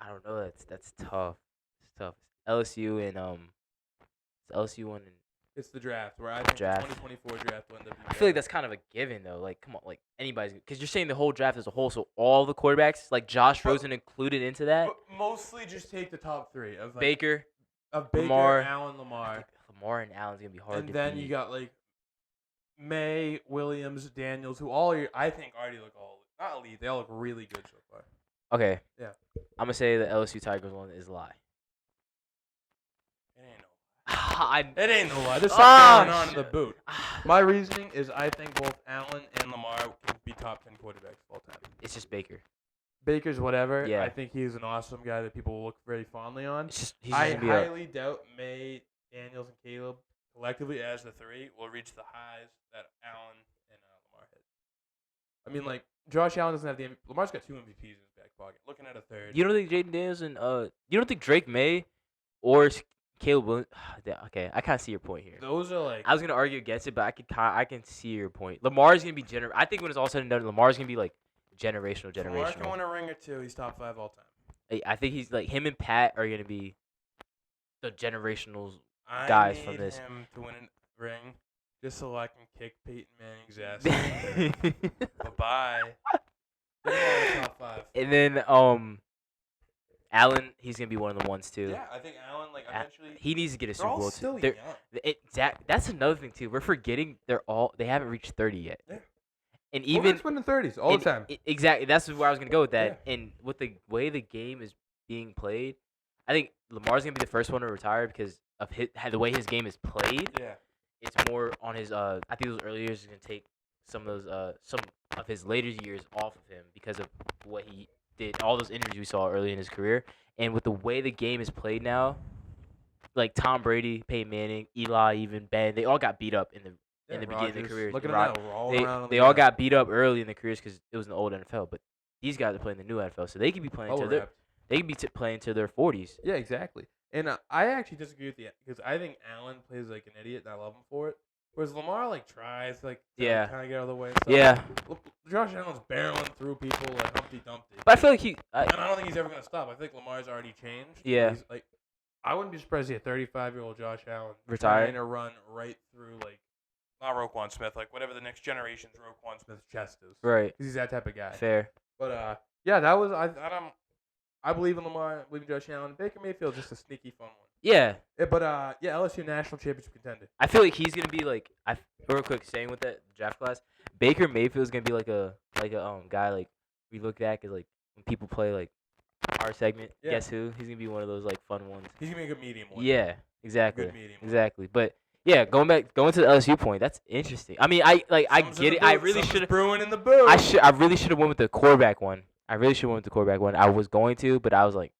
don't know. That's tough. It's tough. LSU and LSU one and It's the draft where I think Draft. the 2024 draft will end up being I feel like better. that's kind of a given though. Like, come on, like anybody's because you're saying the whole draft as a whole. So all the quarterbacks, like Josh But- Rosen included into that. But mostly just take the top 3 of Baker, Baker, Lamar, Allen, I Lamar, think Lamar and Allen's gonna be hard and to then beat. you got like May, Williams, Daniels, who all I think already look all not elite. They all look really good so far. Okay. Yeah. I'm gonna say the LSU Tigers one is a lie. It ain't no. I, It ain't no lie. There's Ah, something going on in the shit. boot. My reasoning is I think both Allen and Lamar can be top 10 quarterbacks of all time. it's just Baker. Baker's whatever. Yeah. I think he's an awesome guy that people will look very fondly on. It's just he's I just gonna be a, highly doubt May, Daniels, and Caleb collectively as the 3 will reach the highs that Allen and Lamar hit. I mean, like Josh Allen doesn't have the MVP. Lamar's got 2 MVPs in his back pocket. Looking at a third. You don't think Jaden Daniels and you don't think Drake May or Caleb Williams? Okay, I kind of see your point here. Those are like I was gonna argue against it, but I can see your point. Lamar's gonna be I think when it's all said and done, Lamar's gonna be like generational. Lamar can win a ring or 2. He's top 5 all time. I think he's like him and Pat are gonna be the generational. I Guys need from this. him to win a ring just so I can kick Peyton Manning's ass. Bye-bye. Get him on the top 5. And then Allen, he's gonna be one of the ones too. Yeah, I think Allen eventually. He needs to get a They're Super all Bowl still too. young. That's another thing too. We're forgetting they haven't reached 30 yet. Yeah. And even win the 30s all the time. Exactly. That's where I was gonna go with that. Yeah. And with the way the game is being played, I think Lamar's gonna be the first one to retire because of the way his game is played. Yeah. It's more on his. I think those early years is gonna take some of his later years off of him because of what he did. All those injuries we saw early in his career, and with the way the game is played now, like Tom Brady, Peyton Manning, Eli, even Ben, they all got beat up in the beginning of their careers. Look at Rod- them now, rolling around on they the all ground. got beat up early in their careers because it was in the old NFL. But these guys are playing the new NFL, so they could be playing Well to their wrapped. playing to their 40s. Yeah, exactly. And I actually disagree with you because I think Allen plays like an idiot, and I love him for it. Whereas Lamar like tries to Yeah. kind of get out of the way and stuff. Yeah. Josh Allen's barreling through people like Humpty Dumpty. But I feel like and I don't think he's ever gonna stop. I think Lamar's already changed. Yeah. He's like, I wouldn't be surprised to see a 35-year-old Josh Allen Retire? trying to run right through like not Roquan Smith, like whatever the next generation's Roquan Smith's chest is. Right. Because he's that type of guy. Fair. But yeah, that was I believe in Lamar, I believe in Josh Allen. Baker Mayfield's just a sneaky fun one. Yeah. But yeah, LSU national championship contender. I feel like he's gonna be like real quick staying with that draft class. Baker Mayfield's gonna be like a guy like we look back at like when people play like our segment. Yeah. Guess who? He's gonna be one of those like fun ones. He's gonna be a good medium one. Yeah. Exactly. Good medium. Exactly. But yeah, going to the LSU point. That's interesting. I mean, I get it. I really should have. Brewing in the booth. I really should have went with the quarterback one. I was going to, but I was like,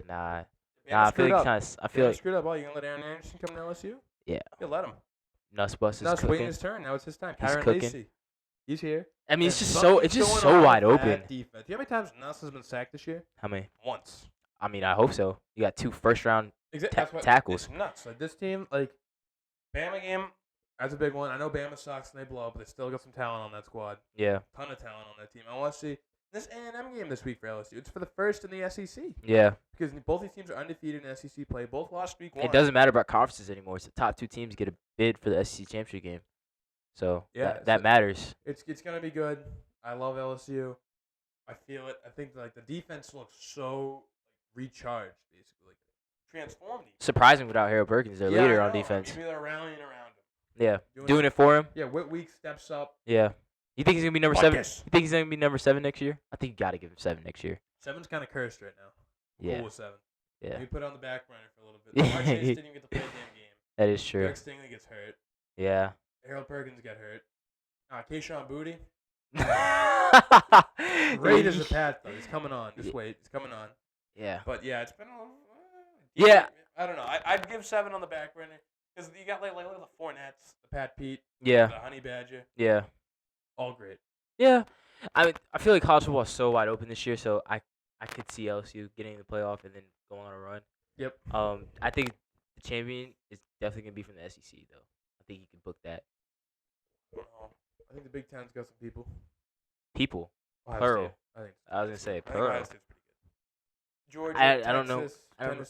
nah. Nah, I feel like I feel like screwed up. Oh, you gonna let Aaron Anderson come to LSU? Yeah. You let him. Nussbus is Waiting cooking. his turn. Now it's his time. He's Kyron cooking. Lacy. He's here. I mean, it's just Something's so going on wide with open. that defense. Do you know how many times Nuss has been sacked this year? How many? Once. I mean, I hope so. You got 2 first-round tackles. It's nuts. Like this team, like Bama game, that's a big one. I know Bama sucks and they blow up, but they still got some talent on that squad. Yeah. Ton of talent on that team. I want to see this A&M game this week for LSU. It's for the first in the SEC. Yeah. Because both these teams are undefeated in SEC play. Both lost week 1. It doesn't matter about conferences anymore. It's the top 2 teams get a bid for the SEC championship game. So yeah, that matters. It's gonna be good. I love LSU. I feel it. I think like the defense looks so recharged, basically, like transformed. Surprising without Harold Perkins, their leader on defense. Maybe they're rallying around him. Yeah, doing it for him. Yeah, Whitweek steps up. Yeah. You think he's gonna be number 7? Yes. You think he's gonna be number 7 next year? I think you gotta give him 7 next year. 7's kind of cursed right now. Yeah. Cool with 7. Yeah. We put it on the back burner for a little bit. Lamar Chase didn't even get to play a damn game. That is true. Derek Stingley gets hurt. Yeah. Harold Perkins got hurt. Keyshawn Booty. Great Great as a path though. He's coming on. Just wait. He's coming on. Yeah. But yeah, it's been a little. Yeah. I don't know. I'd give 7 on the back burner because you got like the Fournettes, the Pat Pete, Yeah. the Honey Badger, Yeah. all great. Yeah. I feel like college football is so wide open this year, so I could see LSU getting the playoff and then going on a run. Yep. I think the champion is definitely gonna be from the SEC though. I think you can book that. I think the Big Ten's got some people. People. Ohio Pearl. State, I think. I was gonna say I think Pearl. Ohio State's pretty good. Georgia, I don't know. Texas, I don't know.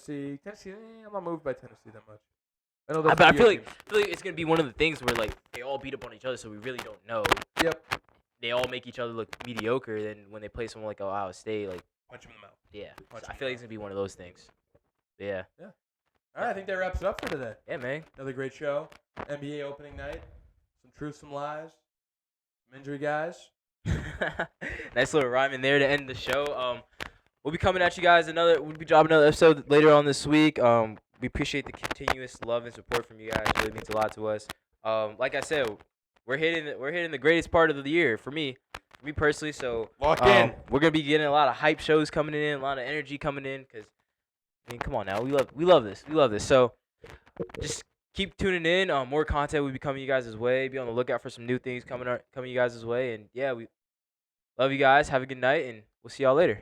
Tennessee. I'm not moved by Tennessee that much. I know But those I two feel year like teams. it's gonna be one of the things where like they all beat up on each other, so we really don't know. Yep. They all make each other look mediocre. Then when they play someone like Ohio State, like Punch him in the mouth. yeah, Punch so I him feel in like it's gonna be one of those things. But yeah. All right, I think that wraps it up for today. Yeah, man. Another great show. NBA opening night. Some truth, some lies. Some injury guys. Nice little rhyme in there to end the show. We'll be coming at you guys we'll be dropping another episode later on this week. We appreciate the continuous love and support from you guys. It really means a lot to us. Like I said, we're hitting the greatest part of the year for me personally. So Lock in. We're gonna be getting a lot of hype shows coming in, a lot of energy coming in. Cause I mean, come on now, we love this. So just keep tuning in. More content will be coming you guys' way. Be on the lookout for some new things coming you guys' way. And yeah, we love you guys. Have a good night, and we'll see y'all later.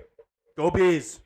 Go Bees.